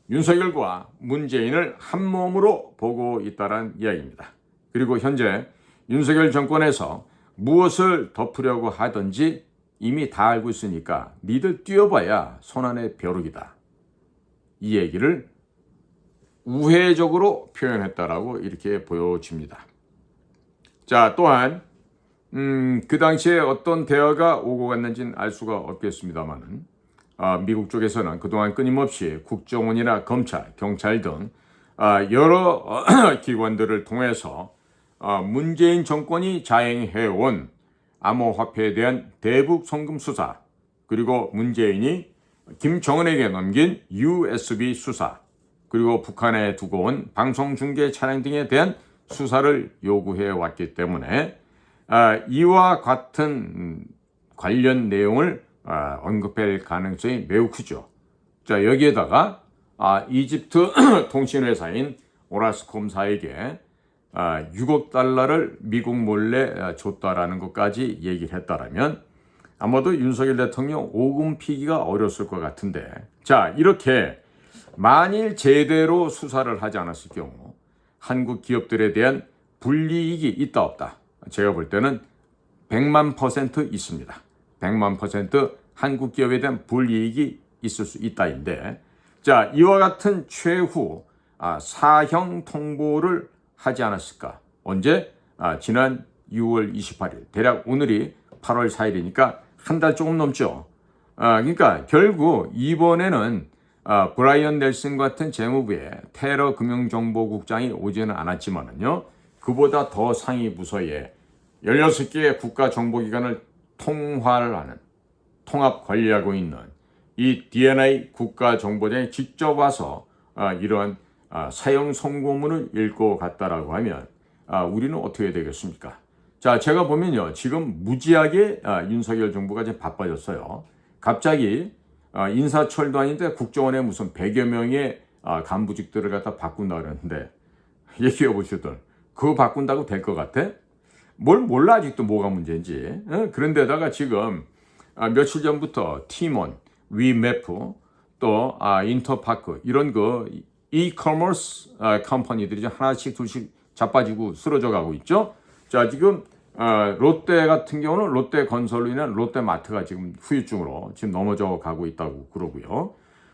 윤석열과 문재인을 한 몸으로 보고 있다는 이야기입니다. 그리고 현재 윤석열 정권에서 무엇을 덮으려고 하든지 이미 다 알고 있으니까 니들 뛰어봐야 손안의 벼룩이다. 이 얘기를 우회적으로 표현했다라고 이렇게 보여집니다. 자, 또한 그 당시에 어떤 대화가 오고 갔는지는 알 수가 없겠습니다만은 미국 쪽에서는 그동안 끊임없이 국정원이나 검찰, 경찰 등 여러 기관들을 통해서 문재인 정권이 자행해온 암호화폐에 대한 대북 송금 수사, 그리고 문재인이 김정은에게 넘긴 USB 수사, 그리고 북한에 두고 온 방송중계 차량 등에 대한 수사를 요구해 왔기 때문에 이와 같은 관련 내용을 언급할 가능성이 매우 크죠. 자, 여기에다가 이집트 통신회사인 오라스콤사에게 6억 달러를 미국 몰래 줬다라는 것까지 얘기를 했다라면 아마도 윤석열 대통령 오금 피기가 어려웠을 것 같은데, 자, 이렇게 만일 제대로 수사를 하지 않았을 경우 한국 기업들에 대한 불이익이 있다 없다? 제가 볼 때는 100만% 있습니다. 100만% 한국 기업에 대한 불이익이 있을 수 있다인데, 자, 이와 같은 최후 사형 통보를 하지 않았을까? 언제? 지난 6월 28일. 대략 오늘이 8월 4일이니까 한 달 조금 넘죠. 그러니까 결국 이번에는 브라이언 넬슨 같은 재무부의 테러 금융정보국장이 오지는 않았지만은요, 그보다 더 상위 부서에 16개의 국가정보기관을 통화를 하는, 통합 관리하고 있는 이 D&I 국가정보장이 직접 와서 이러한 사형 선고문을 읽고 갔다라고 하면 우리는 어떻게 되겠습니까? 자, 제가 보면요, 지금 무지하게 윤석열 정부가 이제 바빠졌어요. 갑자기 인사철도 아닌데 국정원에 무슨 100여 명의 간부직들을 갖다 바꾼다 그러는데 얘기해 보시던 그거 바꾼다고 될 것 같아? 뭘 몰라 아직도 뭐가 문제인지. 그런데다가 지금 며칠 전부터 티몬, 위메프, 또 인터파크 이런 그 이커머스 컴퍼니들이 하나씩 둘씩 자빠지고 쓰러져 가고 있죠. 자, 지금 롯데 같은 경우는 롯데건설로 인한 롯데마트가 지금 후유증으로 지금 넘어져 가고 있다고 그러고요.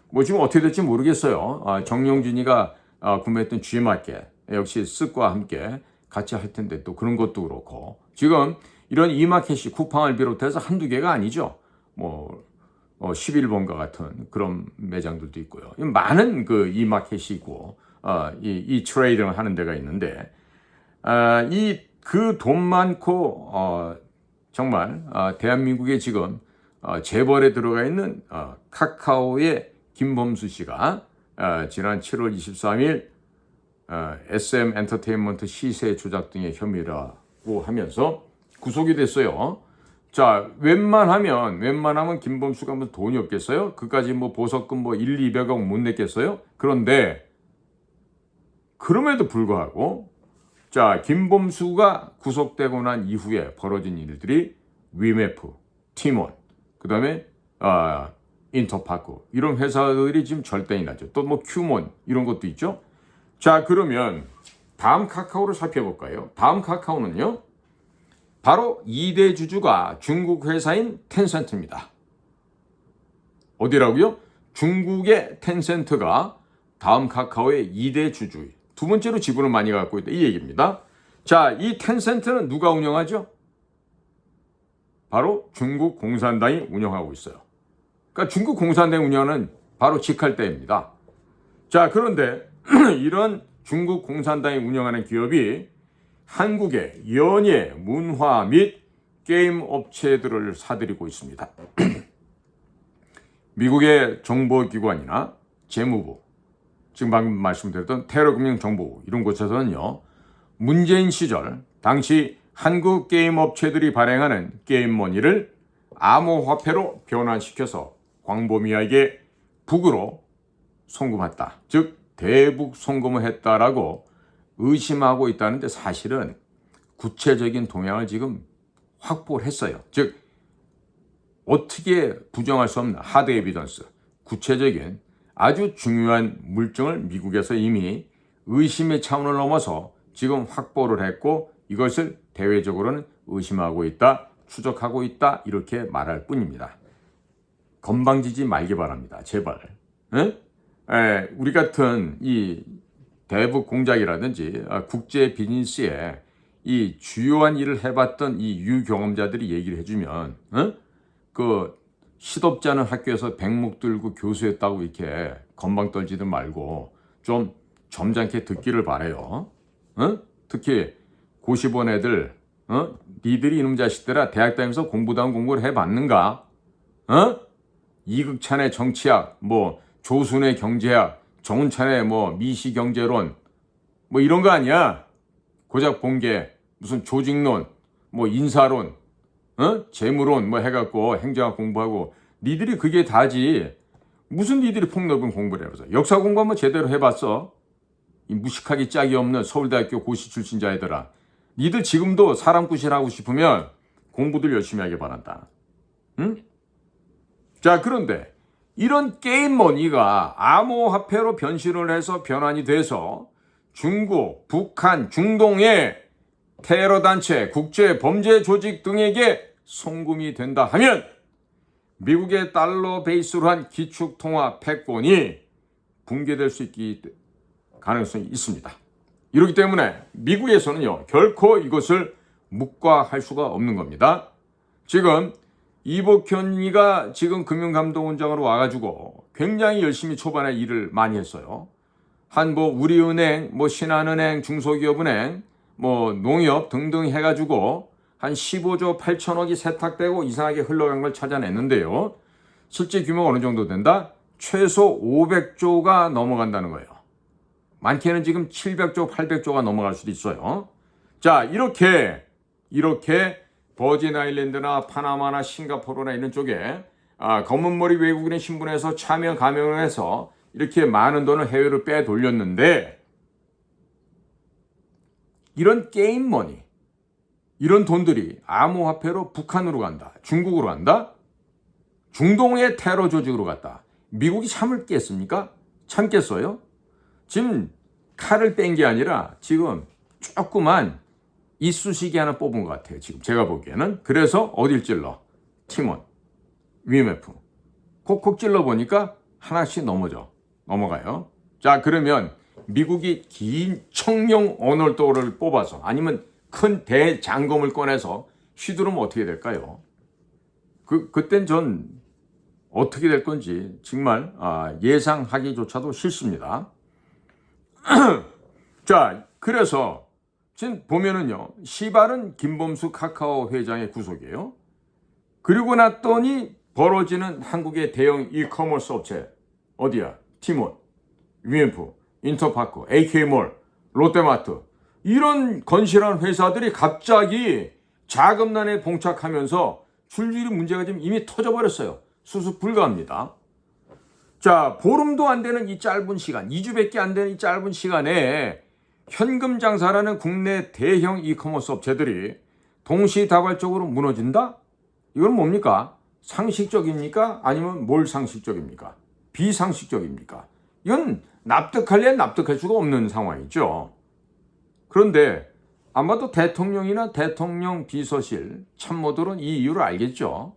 뭐 지금 어떻게 될지 모르겠어요. 정용진이가 구매했던 G마켓 역시 쓱과 함께 같이 할 텐데 또 그런 것도 그렇고 지금 이런 이마켓이 쿠팡을 비롯해서 한두 개가 아니죠. 뭐 11번가 같은 그런 매장들도 있고요. 많은 그 이마켓이 있고 이 트레이딩을 하는 데가 있는데 그 돈 많고 정말 대한민국에 지금 재벌에 들어가 있는 카카오의 김범수 씨가 지난 7월 23일 SM 엔터테인먼트 시세 조작 등의 혐의라고 하면서 구속이 됐어요. 자, 웬만하면 김범수가 뭐 돈이 없겠어요? 그까지 뭐 보석금 뭐 200억 못 냈겠어요? 그런데 그럼에도 불구하고 자, 김범수가 구속되고 난 이후에 벌어진 일들이 위메프, 티몬, 그 다음에 인터파크 이런 회사들이 지금 절단이 나죠. 또 뭐 큐몬 이런 것도 있죠. 자, 그러면 다음 카카오를 살펴볼까요? 다음 카카오는요, 바로 2대 주주가 중국 회사인 텐센트입니다. 어디라고요? 중국의 텐센트가 다음 카카오의 2대 주주, 두 번째로 지분을 많이 갖고 있다 이 얘기입니다. 자, 이 텐센트는 누가 운영하죠? 바로 중국 공산당이 운영하고 있어요. 그러니까 중국 공산당이 운영하는 바로 직할대입니다. 자, 그런데 이런 중국 공산당이 운영하는 기업이 한국의 연예, 문화 및 게임 업체들을 사들이고 있습니다. 미국의 정보기관이나 재무부, 지금 방금 말씀드렸던 테러금융정보부 이런 곳에서는요, 문재인 시절 당시 한국 게임 업체들이 발행하는 게임머니를 암호화폐로 변환시켜서 광범위하게 북으로 송금했다. 즉 대북 송금을 했다라고 의심하고 있다는데 사실은 구체적인 동향을 지금 확보를 했어요. 즉 어떻게 부정할 수 없는 하드 에비던스, 구체적인 아주 중요한 물증을 미국에서 이미 의심의 차원을 넘어서 지금 확보를 했고 이것을 대외적으로는 의심하고 있다, 추적하고 있다 이렇게 말할 뿐입니다. 건방지지 말기 바랍니다. 제발. 우리 같은 이 대북 공작이라든지 국제 비즈니스에 이 주요한 일을 해봤던 이 유경험자들이 얘기를 해주면 그 시덥지 않은 학교에서 백목 들고 교수했다고 이렇게 건방 떨지들 말고 좀 점잖게 듣기를 바래요. 특히 고시본 애들, 니들이 이놈 자식들아 대학 다니면서 공부다운 공부를 해봤는가? 이극찬의 정치학, 뭐 조순의 경제학, 정운찬의 뭐 미시경제론, 뭐 이런 거 아니야? 고작 본 게 무슨 조직론, 뭐 인사론, 재무론 뭐 해갖고 행정학 공부하고 니들이 그게 다지. 무슨 니들이 폭넓은 공부를 해봤어? 역사 공부 한번 제대로 해봤어? 이 무식하기 짝이 없는 서울대학교 고시 출신자 애들아. 니들 지금도 사람구실하고 싶으면 공부들 열심히 하길 바란다. 응? 자, 그런데 이런 게임머니가 암호화폐로 변신을 해서 변환이 돼서 중국, 북한, 중동의 테러단체, 국제범죄 조직 등에게 송금이 된다 하면 미국의 달러 베이스로 한 기축통화 패권이 붕괴될 수 있기 가능성이 있습니다. 이렇기 때문에 미국에서는요, 결코 이것을 묵과할 수가 없는 겁니다. 지금 이복현이가 지금 금융감독원장으로 와가지고 굉장히 열심히 초반에 일을 많이 했어요. 한 뭐 우리은행, 뭐 신한은행, 중소기업은행, 뭐 농협 등등 해가지고 한 15조 8천억이 세탁되고 이상하게 흘러간 걸 찾아냈는데요. 실제 규모가 어느 정도 된다? 최소 500조가 넘어간다는 거예요. 많게는 지금 700조, 800조가 넘어갈 수도 있어요. 자, 이렇게 버진 아일랜드나 파나마나 싱가포르나 이런 쪽에 검은머리 외국인의 신분에서 차명 가명을 해서 이렇게 많은 돈을 해외로 빼돌렸는데, 이런 게임 머니, 이런 돈들이 암호화폐로 북한으로 간다, 중국으로 간다, 중동의 테러 조직으로 갔다. 미국이 참을겠습니까? 참겠어요? 지금 칼을 뺀 게 아니라 지금 조그만 이쑤시개 하나 뽑은 것 같아요. 지금 제가 보기에는. 그래서 어딜 찔러? 티몬, 위메프. 콕콕 찔러보니까 하나씩 넘어가요. 자, 그러면 미국이 긴 청룡 언월도를 뽑아서 아니면 큰 대장검을 꺼내서 휘두르면 어떻게 될까요? 그땐 전 어떻게 될 건지 정말 예상하기조차도 싫습니다. 자, 그래서 지금 보면은요, 시발은 김범수 카카오 회장의 구속이에요. 그리고 났더니 벌어지는 한국의 대형 이커머스 업체, 어디야? 티몬, 위엠프, 인터파크, AK몰, 롯데마트, 이런 건실한 회사들이 갑자기 자금난에 봉착하면서 줄줄이 문제가 지금 이미 터져버렸어요. 수습 불가합니다. 자, 보름도 안 되는 이 짧은 시간, 2주밖에 안 되는 이 짧은 시간에 현금 장사라는 국내 대형 이커머스 업체들이 동시다발적으로 무너진다? 이건 뭡니까? 상식적입니까? 아니면 뭘 상식적입니까? 비상식적입니까? 이건 납득할래 납득할 수가 없는 상황이죠. 그런데 아마도 대통령이나 대통령 비서실 참모들은 이 이유를 알겠죠.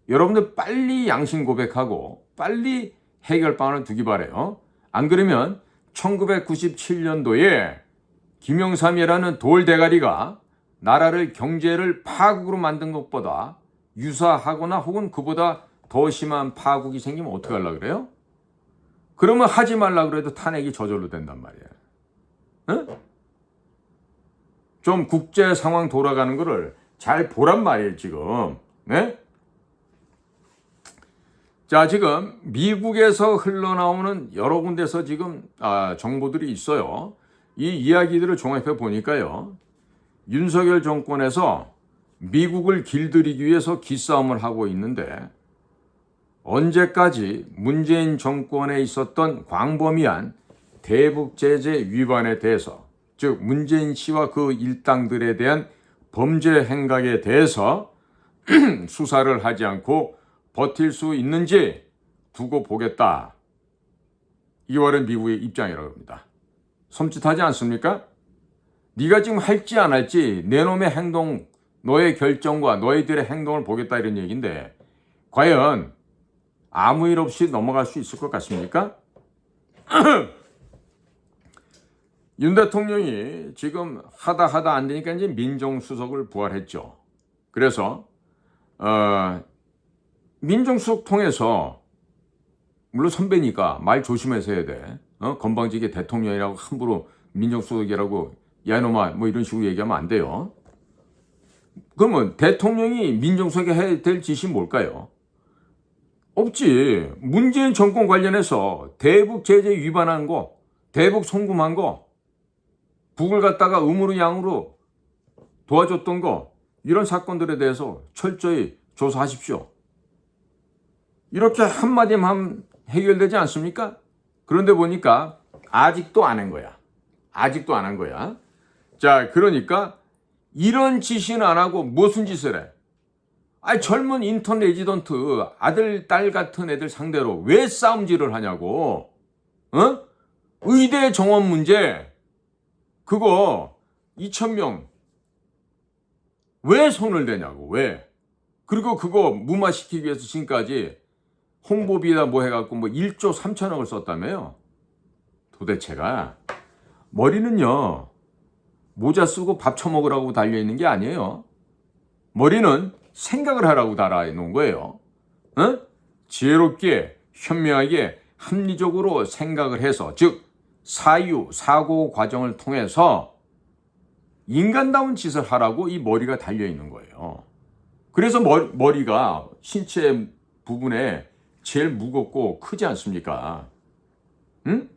여러분들 빨리 양심 고백하고 빨리 해결방안을 두기 바래요. 안 그러면 1997년도에 김영삼이라는 돌대가리가 나라를 경제를 파국으로 만든 것보다 유사하거나 혹은 그보다 더 심한 파국이 생기면 어떡하려고 그래요? 그러면 하지 말라 그래도 탄핵이 저절로 된단 말이에요. 응? 좀 국제 상황 돌아가는 거를 잘 보란 말이에요, 지금. 네? 자, 지금 미국에서 흘러나오는 여러 군데서 지금 정보들이 있어요. 이 이야기들을 종합해 보니까요, 윤석열 정권에서 미국을 길들이기 위해서 기싸움을 하고 있는데, 언제까지 문재인 정권에 있었던 광범위한 대북 제재 위반에 대해서, 즉 문재인 씨와 그 일당들에 대한 범죄 행각에 대해서 수사를 하지 않고 버틸 수 있는지 두고 보겠다. 이게 바로 미국의 입장이라고 합니다. 섬찟하지 않습니까? 네가 지금 할지 안 할지 내 놈의 행동, 너의 결정과 너희들의 행동을 보겠다, 이런 얘기인데 과연 아무 일 없이 넘어갈 수 있을 것 같습니까? 윤 대통령이 지금 하다 안 되니까 이제 민정수석을 부활했죠. 그래서 민정수석 통해서, 물론 선배니까 말 조심해서 해야 돼. 건방지게 대통령이라고 함부로 민정수석이라고 야 이놈아 뭐 이런 식으로 얘기하면 안 돼요. 그러면 대통령이 민정수석이 해야 될 짓이 뭘까요? 없지. 문재인 정권 관련해서 대북 제재 위반한 거, 대북 송금한 거, 북을 갖다가 음으로 양으로 도와줬던 거, 이런 사건들에 대해서 철저히 조사하십시오. 이렇게 한마디만 하면 해결되지 않습니까? 그런데 보니까 아직도 안 한 거야. 아직도 안 한 거야. 자, 그러니까 이런 짓은 안 하고 무슨 짓을 해? 젊은 인턴 레지던트 아들, 딸 같은 애들 상대로 왜 싸움질을 하냐고. 의대 정원 문제, 그거 2,000명 왜 손을 대냐고. 왜? 그리고 그거 무마시키기 위해서 지금까지 홍보비에다 뭐 해갖고 뭐 1조 3천억을 썼다며요. 도대체가 머리는요, 모자 쓰고 밥 처먹으라고 달려있는 게 아니에요. 머리는 생각을 하라고 달아놓은 거예요. 어? 지혜롭게 현명하게 합리적으로 생각을 해서, 즉 사유 사고 과정을 통해서 인간다운 짓을 하라고 이 머리가 달려 있는 거예요. 그래서 머리가 신체 부분에 제일 무겁고 크지 않습니까? 응?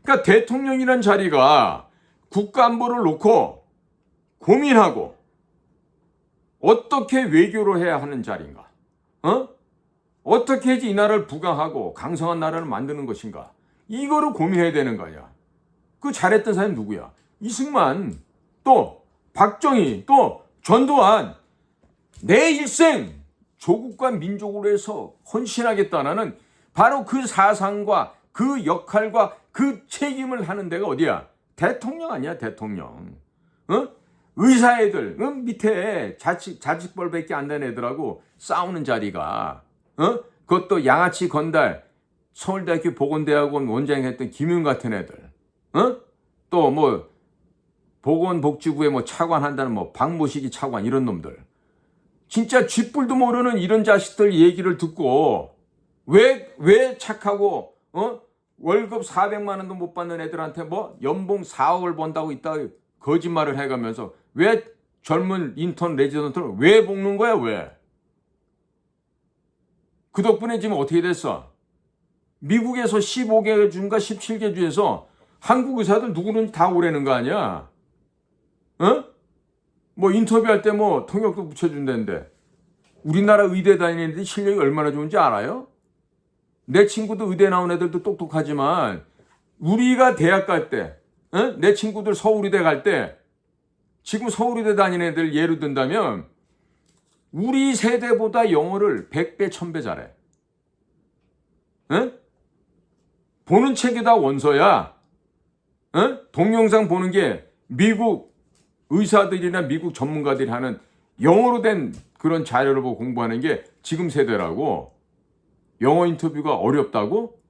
그러니까 대통령이란 자리가 국가 안보를 놓고 고민하고 어떻게 외교를 해야 하는 자리인가? 어떻게 해야지 이 나라를 부강하고 강성한 나라를 만드는 것인가? 이거를 고민해야 되는 거야. 그 잘했던 사람이 누구야? 이승만, 또 박정희, 또 전두환. 내 일생 조국과 민족으로 해서 헌신하겠다는 바로 그 사상과 그 역할과 그 책임을 하는 데가 어디야? 대통령 아니야, 대통령. 의사 애들, 밑에 자직벌밖에 안 되는 애들하고 싸우는 자리가, 그것도 양아치 건달, 서울대학교 보건대학원 원장 했던 김윤 같은 애들, 또 뭐 보건복지부에 뭐 차관 한다는 뭐 박모식이 차관 이런 놈들, 진짜 쥐뿔도 모르는 이런 자식들 얘기를 듣고 왜 착하고 월급 400만 원도 못 받는 애들한테 뭐 연봉 4억을 번다고 있다 거짓말을 해가면서 왜 젊은 인턴 레지던트를 왜 볶는 거야? 왜? 그 덕분에 지금 어떻게 됐어? 미국에서 15개 주인가 17개 주에서 한국 의사들 누구든지 다 오라는 거 아니야? 뭐 인터뷰할 때 뭐 통역도 붙여준다는데 우리나라 의대 다니는 애들이 실력이 얼마나 좋은지 알아요? 내 친구도 의대 나온 애들도 똑똑하지만 우리가 대학 갈 때, 내 친구들 서울의대 갈 때 지금 서울의대 다니는 애들 예를 든다면 우리 세대보다 영어를 100배, 1000배 잘해. 보는 책이 다 원서야. 동영상 보는 게 미국 의사들이나 미국 전문가들이 하는 영어로 된 그런 자료를 보고 공부하는 게 지금 세대라고. 영어 인터뷰가 어렵다고?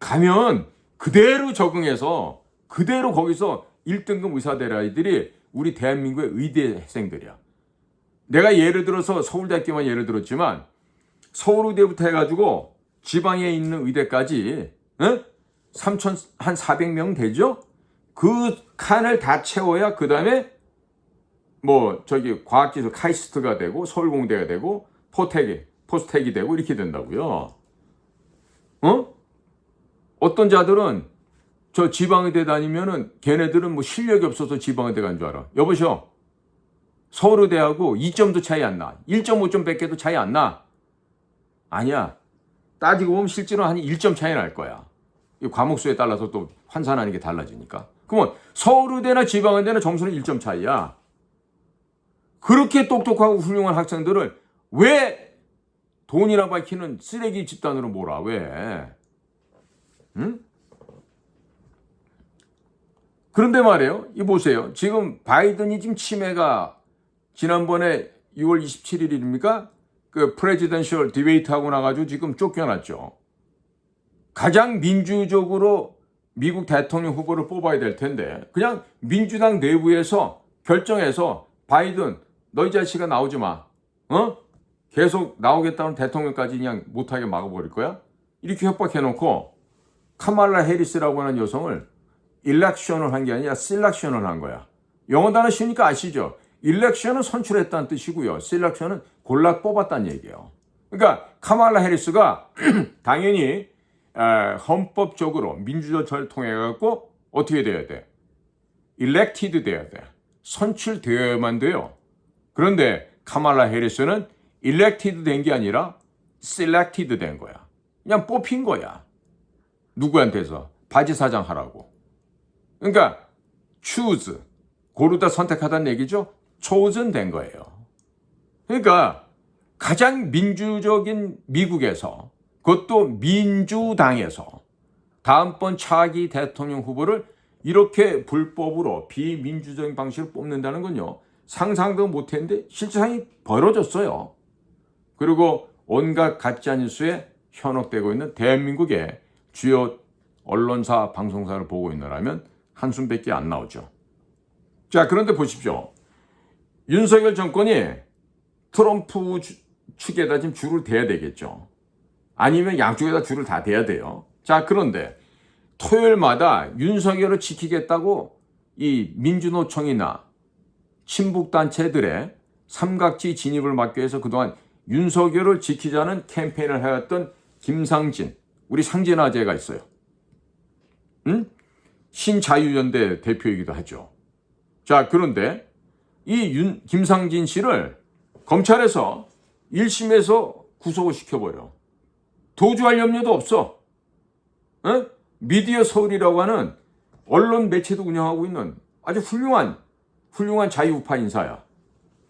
가면 그대로 적응해서 그대로 거기서 1등급 의사 될 아이들이 우리 대한민국의 의대생들이야. 내가 예를 들어서 서울대학교만 예를 들었지만 서울의대부터 해가지고 지방에 있는 의대까지 3,400명 되죠? 그 칸을 다 채워야 그 다음에 뭐 저기 과학기술 카이스트가 되고 서울공대가 되고 포스텍이 되고 이렇게 된다고요. 어떤 자들은 저 지방의대 다니면은 걔네들은 뭐 실력이 없어서 지방의대 간 줄 알아. 여보시오. 서울의대하고 2점도 차이 안 나. 1.5점 밖에도 차이 안 나. 아니야. 따지고 보면 실제로 한 1점 차이 날 거야. 이 과목수에 따라서 또 환산하는 게 달라지니까. 그러면 서울의대나 지방의대는 점수는 1점 차이야. 그렇게 똑똑하고 훌륭한 학생들을 왜 돈이나 밝히는 쓰레기 집단으로 몰아? 왜? 응? 그런데 말이에요. 이 보세요. 지금 바이든이 지금 치매가 지난번에 6월 27일입니까? 그 프레지던셜 디베이트 하고 나가지고 지금 쫓겨났죠. 가장 민주적으로 미국 대통령 후보를 뽑아야 될 텐데 그냥 민주당 내부에서 결정해서 바이든 너희 자식아 나오지 마. 계속 나오겠다는 대통령까지 그냥 못하게 막아버릴 거야? 이렇게 협박해놓고 카말라 해리스라고 하는 여성을 일렉션을 한 게 아니라 셀렉션을 한 거야. 영어 단어 쉬우니까 아시죠? 일렉션은 선출했다는 뜻이고요. 셀렉션은 골라 뽑았다는 얘기예요. 그러니까 카말라 해리스가 당연히 헌법적으로 민주적 절차를 통해 갖고 어떻게 돼야 돼? elected 돼야 돼. 선출되어야만 돼요. 그런데 카말라 해리스는 elected 된 게 아니라 selected 된 거야. 그냥 뽑힌 거야. 누구한테서? 바지 사장 하라고. 그러니까 choose, 고르다 선택하다는 얘기죠. chosen 된 거예요. 그러니까 가장 민주적인 미국에서 그것도 민주당에서 다음번 차기 대통령 후보를 이렇게 불법으로 비민주적인 방식으로 뽑는다는 건요. 상상도 못했는데 실제상이 벌어졌어요. 그리고 온갖 가짜뉴스에 현혹되고 있는 대한민국의 주요 언론사, 방송사를 보고 있느라면 한숨밖에 안 나오죠. 자, 그런데 보십시오. 윤석열 정권이 트럼프 측에다 지금 줄을 대야 되겠죠. 아니면 양쪽에다 줄을 다 대야 돼요. 자, 그런데 토요일마다 윤석열을 지키겠다고 이 민주노총이나 친북단체들의 삼각지 진입을 막기 위해서 그동안 윤석열을 지키자는 캠페인을 해왔던 김상진, 우리 상진아재가 있어요. 응? 신자유연대 대표이기도 하죠. 자, 그런데 이 김상진 씨를 검찰에서 1심에서 구속을 시켜버려. 도주할 염려도 없어. 응? 미디어 서울이라고 하는 언론 매체도 운영하고 있는 아주 훌륭한 자유우파 인사야.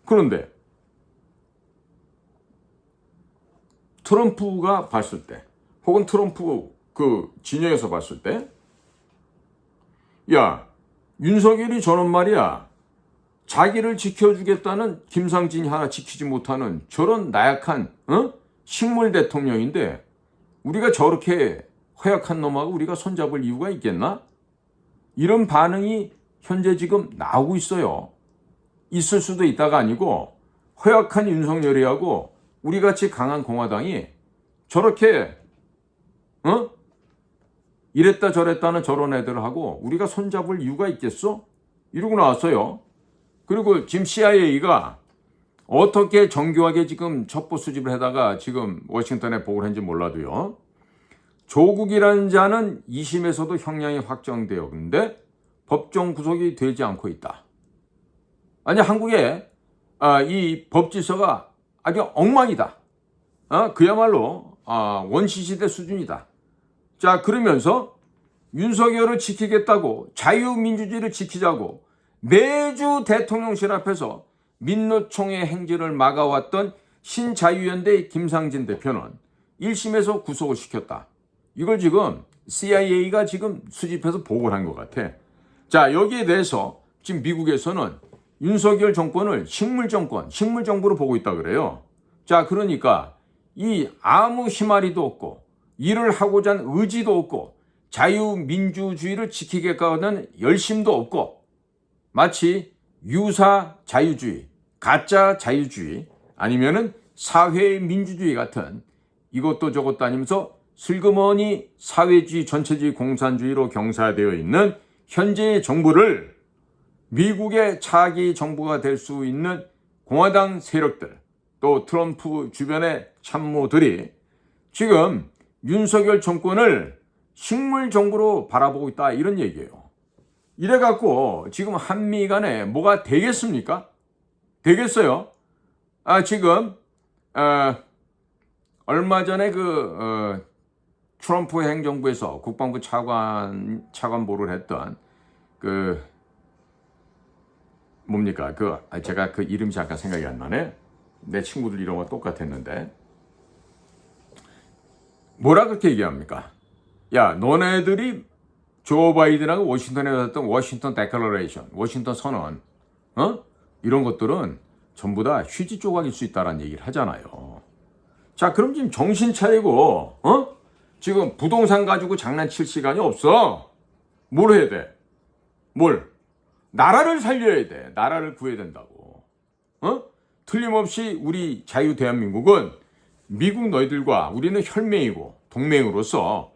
그런데 트럼프가 봤을 때, 혹은 트럼프 그 진영에서 봤을 때, 야, 윤석열이 저런 말이야. 자기를 지켜주겠다는 김상진이 하나 지키지 못하는 저런 나약한 식물 대통령인데 우리가 저렇게 허약한 놈하고 우리가 손잡을 이유가 있겠나? 이런 반응이 현재 지금 나오고 있어요. 있을 수도 있다가 아니고 허약한 윤석열이하고 우리같이 강한 공화당이 저렇게 이랬다 저랬다는 저런 애들하고 우리가 손잡을 이유가 있겠어? 이러고 나왔어요. 그리고 지금 CIA가 어떻게 정교하게 지금 첩보 수집을 하다가 지금 워싱턴에 보고를 했는지 몰라도요. 조국이라는 자는 2심에서도 형량이 확정되어 근데 법정 구속이 되지 않고 있다. 아니 한국의 이 법질서가 아주 엉망이다. 그야말로 원시시대 수준이다. 자, 그러면서 윤석열을 지키겠다고 자유민주주의를 지키자고 매주 대통령실 앞에서 민노총의 행진을 막아왔던 신자유연대 김상진 대표는 1심에서 구속을 시켰다. 이걸 지금 CIA가 지금 수집해서 보고를 한 것 같아. 자, 여기에 대해서 지금 미국에서는 윤석열 정권을 식물정부로 보고 있다 그래요. 자, 그러니까 이 아무 희마리도 없고 일을 하고자 하는 의지도 없고 자유민주주의를 지키겠다는 열심도 없고 마치 유사 자유주의, 가짜 자유주의 아니면은 사회 민주주의 같은 이것도 저것도 아니면서 슬그머니 사회주의, 전체주의, 공산주의로 경사되어 있는 현재의 정부를 미국의 차기 정부가 될 수 있는 공화당 세력들 또 트럼프 주변의 참모들이 지금 윤석열 정권을 식물 정부로 바라보고 있다 이런 얘기예요. 이래갖고 지금 한미 간에 뭐가 되겠습니까? 되겠어요? 지금 얼마 전에 트럼프 행정부에서 국방부 차관보를 했던 뭡니까? 제가 그 이름이 잠깐 생각이 안 나네. 내 친구들 이름과 똑같았는데 뭐라 그렇게 얘기합니까? 야, 너네들이 조 바이든하고 워싱턴에 갔던 워싱턴 데클러레이션, 워싱턴 선언, 이런 것들은 전부 다 휴지 조각일 수 있다라는 얘기를 하잖아요. 자, 그럼 지금 정신 차리고, 지금 부동산 가지고 장난칠 시간이 없어. 뭘 해야 돼? 나라를 살려야 돼. 나라를 구해야 된다고. 틀림없이 우리 자유 대한민국은 미국 너희들과 우리는 혈맹이고 동맹으로서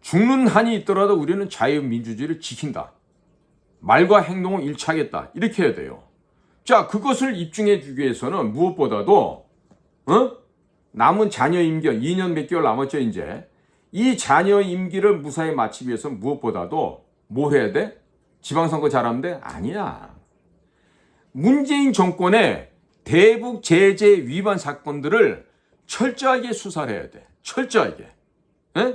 죽는 한이 있더라도 우리는 자유민주주의를 지킨다. 말과 행동을 일치하겠다. 이렇게 해야 돼요. 자, 그것을 입증해 주기 위해서는 무엇보다도 남은 자녀 임기 2년 몇 개월 남았죠 이제. 이 자녀 임기를 무사히 마치기 위해서 무엇보다도 뭘 해야 돼? 지방선거 잘하면 돼? 아니야. 문재인 정권의 대북 제재 위반 사건들을 철저하게 수사를 해야 돼. 철저하게.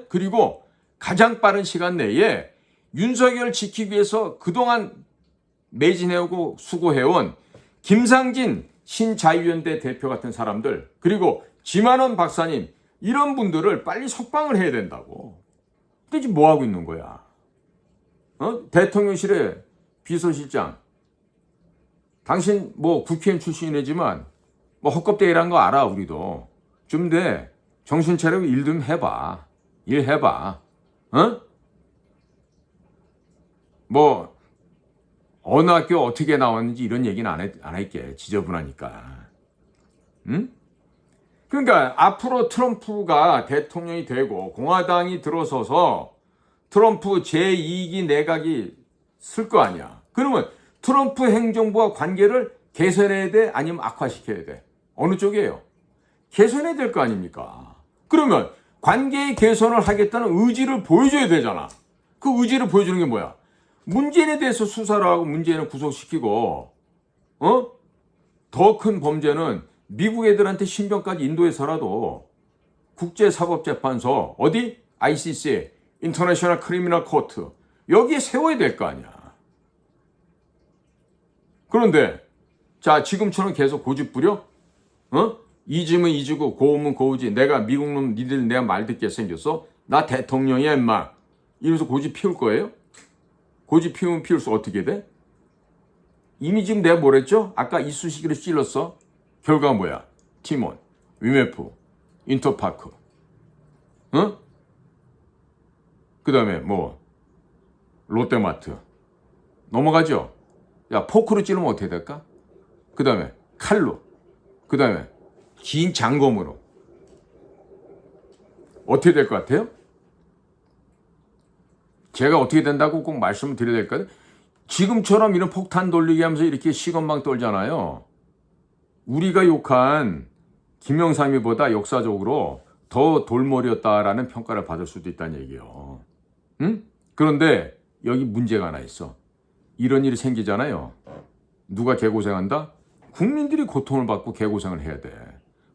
그리고 가장 빠른 시간 내에 윤석열을 지키기 위해서 그동안 매진해오고 수고해온 김상진 신자유연대 대표 같은 사람들 그리고 지만원 박사님 이런 분들을 빨리 석방을 해야 된다고. 근데 지금 뭐하고 있는 거야? 대통령실의 비서실장 당신 뭐 국회의원 출신이지만 뭐 헛겁대기란 거 알아 우리도. 좀 돼. 정신 차리고 일 좀 해봐. 일 해봐. 뭐 어느 학교 어떻게 나왔는지 이런 얘기는 안 할게. 지저분하니까. 응? 그러니까 앞으로 트럼프가 대통령이 되고 공화당이 들어서서 트럼프 제2기 내각이 쓸 거 아니야. 그러면 트럼프 행정부와 관계를 개선해야 돼? 아니면 악화시켜야 돼? 어느 쪽이에요? 개선해야 될 거 아닙니까? 그러면 관계의 개선을 하겠다는 의지를 보여줘야 되잖아. 그 의지를 보여주는 게 뭐야? 문재인에 대해서 수사를 하고 문재인을 구속시키고, 더 큰 범죄는 미국 애들한테 신병까지 인도해서라도 국제사법재판소, 어디? ICC, 인터내셔널 크리미널 코트, 여기에 세워야 될 거 아니야. 그런데, 자, 지금처럼 계속 고집 부려? 이지면 이지고 고우면 고우지. 내가 미국 놈 니들 내가 말 듣게 생겼어? 나 대통령이야 임마. 이러면서 고집 피울 거예요? 고집 피우면 피울수 어떻게 돼? 이미 지금 내가 뭐랬죠? 아까 이쑤시개를 찔렀어. 결과가 뭐야? 티몬, 위메프, 인터파크, 그 다음에 뭐 롯데마트. 넘어가죠? 야, 포크로 찌르면 어떻게 될까? 그 다음에 칼로, 그 다음에 긴 장검으로. 어떻게 될 것 같아요? 제가 어떻게 된다고 꼭 말씀을 드려야 될까요? 지금처럼 이런 폭탄 돌리기 하면서 이렇게 시건방 떨잖아요. 우리가 욕한 김영삼이보다 역사적으로 더 돌머리였다라는 평가를 받을 수도 있다는 얘기예요. 응? 그런데 여기 문제가 하나 있어. 이런 일이 생기잖아요. 누가 개고생한다? 국민들이 고통을 받고 개고생을 해야 돼.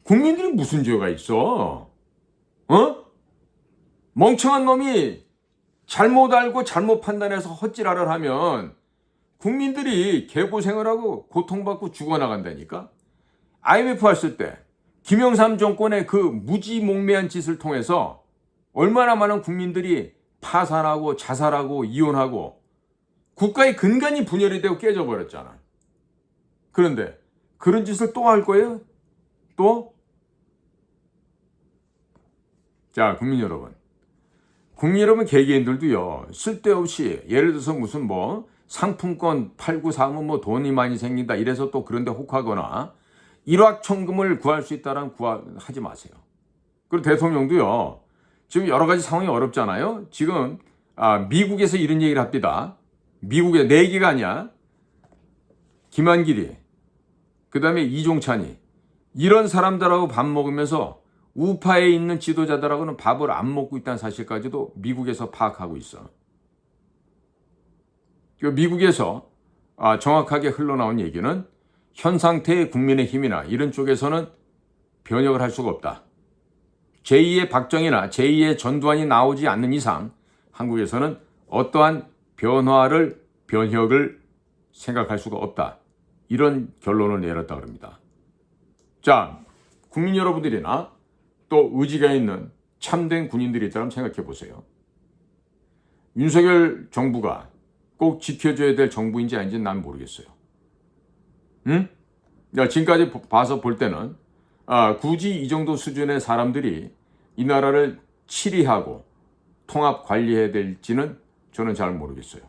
국민들이 무슨 죄가 있어? 멍청한 놈이 잘못 알고 잘못 판단해서 헛질하를 하면 국민들이 개고생을 하고 고통받고 죽어나간다니까? IMF 왔을 때 김영삼 정권의 그 무지몽매한 짓을 통해서 얼마나 많은 국민들이 파산하고 자살하고 이혼하고 국가의 근간이 분열이 되고 깨져버렸잖아. 그런데 그런 짓을 또 할 거예요? 또? 자, 국민 여러분 개개인들도요, 쓸데없이 예를 들어서 무슨 뭐 상품권 팔고 사면 뭐 돈이 많이 생긴다 이래서 또 그런데 혹하거나 일확천금을 구할 수 있다는 하지 마세요. 그리고 대통령도요, 지금 여러 가지 상황이 어렵잖아요. 지금 미국에서 이런 얘기를 합니다. 미국의 4개가 아니야. 김한길이, 그 다음에 이종찬이, 이런 사람들하고 밥 먹으면서 우파에 있는 지도자들하고는 밥을 안 먹고 있다는 사실까지도 미국에서 파악하고 있어. 미국에서 정확하게 흘러나온 얘기는 현 상태의 국민의힘이나 이런 쪽에서는 변혁을 할 수가 없다. 제2의 박정희나 제2의 전두환이 나오지 않는 이상 한국에서는 어떠한 변혁을 생각할 수가 없다. 이런 결론을 내렸다고 합니다. 자, 국민 여러분들이나 또 의지가 있는 참된 군인들이 있다면 생각해 보세요. 윤석열 정부가 꼭 지켜줘야 될 정부인지 아닌지는 난 모르겠어요. 응? 야, 지금까지 봐서 볼 때는 굳이 이 정도 수준의 사람들이 이 나라를 치리하고 통합 관리해야 될지는 저는 잘 모르겠어요.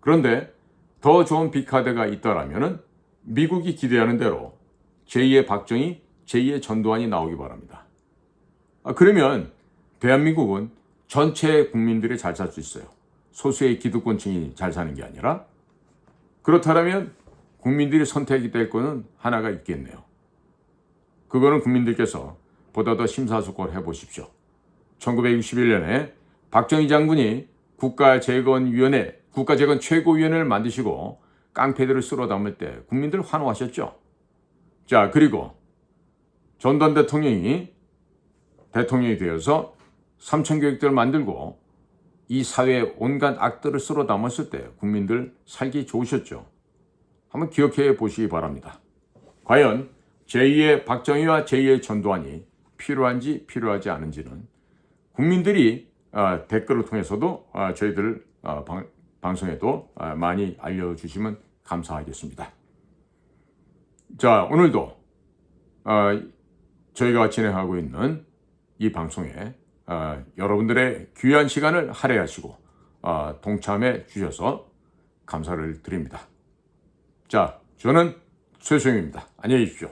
그런데 더 좋은 빅카드가 있다라면은 미국이 기대하는 대로 제2의 박정희, 제2의 전두환이 나오기 바랍니다. 그러면 대한민국은 전체 국민들이 잘 살 수 있어요. 소수의 기득권층이 잘 사는 게 아니라. 그렇다면 국민들이 선택이 될 거는 하나가 있겠네요. 그거는 국민들께서 보다 더 심사숙고를 해보십시오. 1961년에 박정희 장군이 국가재건 최고위원회를 만드시고 깡패들을 쓸어 담을 때 국민들 환호하셨죠. 자, 그리고 전두환 대통령이 되어서 삼천교육대를 만들고 이 사회의 온갖 악들을 쓸어 담았을 때 국민들 살기 좋으셨죠. 한번 기억해 보시기 바랍니다. 과연 제2의 박정희와 제2의 전두환이 필요한지 필요하지 않은지는 국민들이 댓글을 통해서도 저희들 방송에도 많이 알려주시면 감사하겠습니다. 자, 오늘도 저희가 진행하고 있는 이 방송에 여러분들의 귀한 시간을 할애하시고 동참해 주셔서 감사를 드립니다. 자, 저는 최수영입니다. 안녕히 계십시오.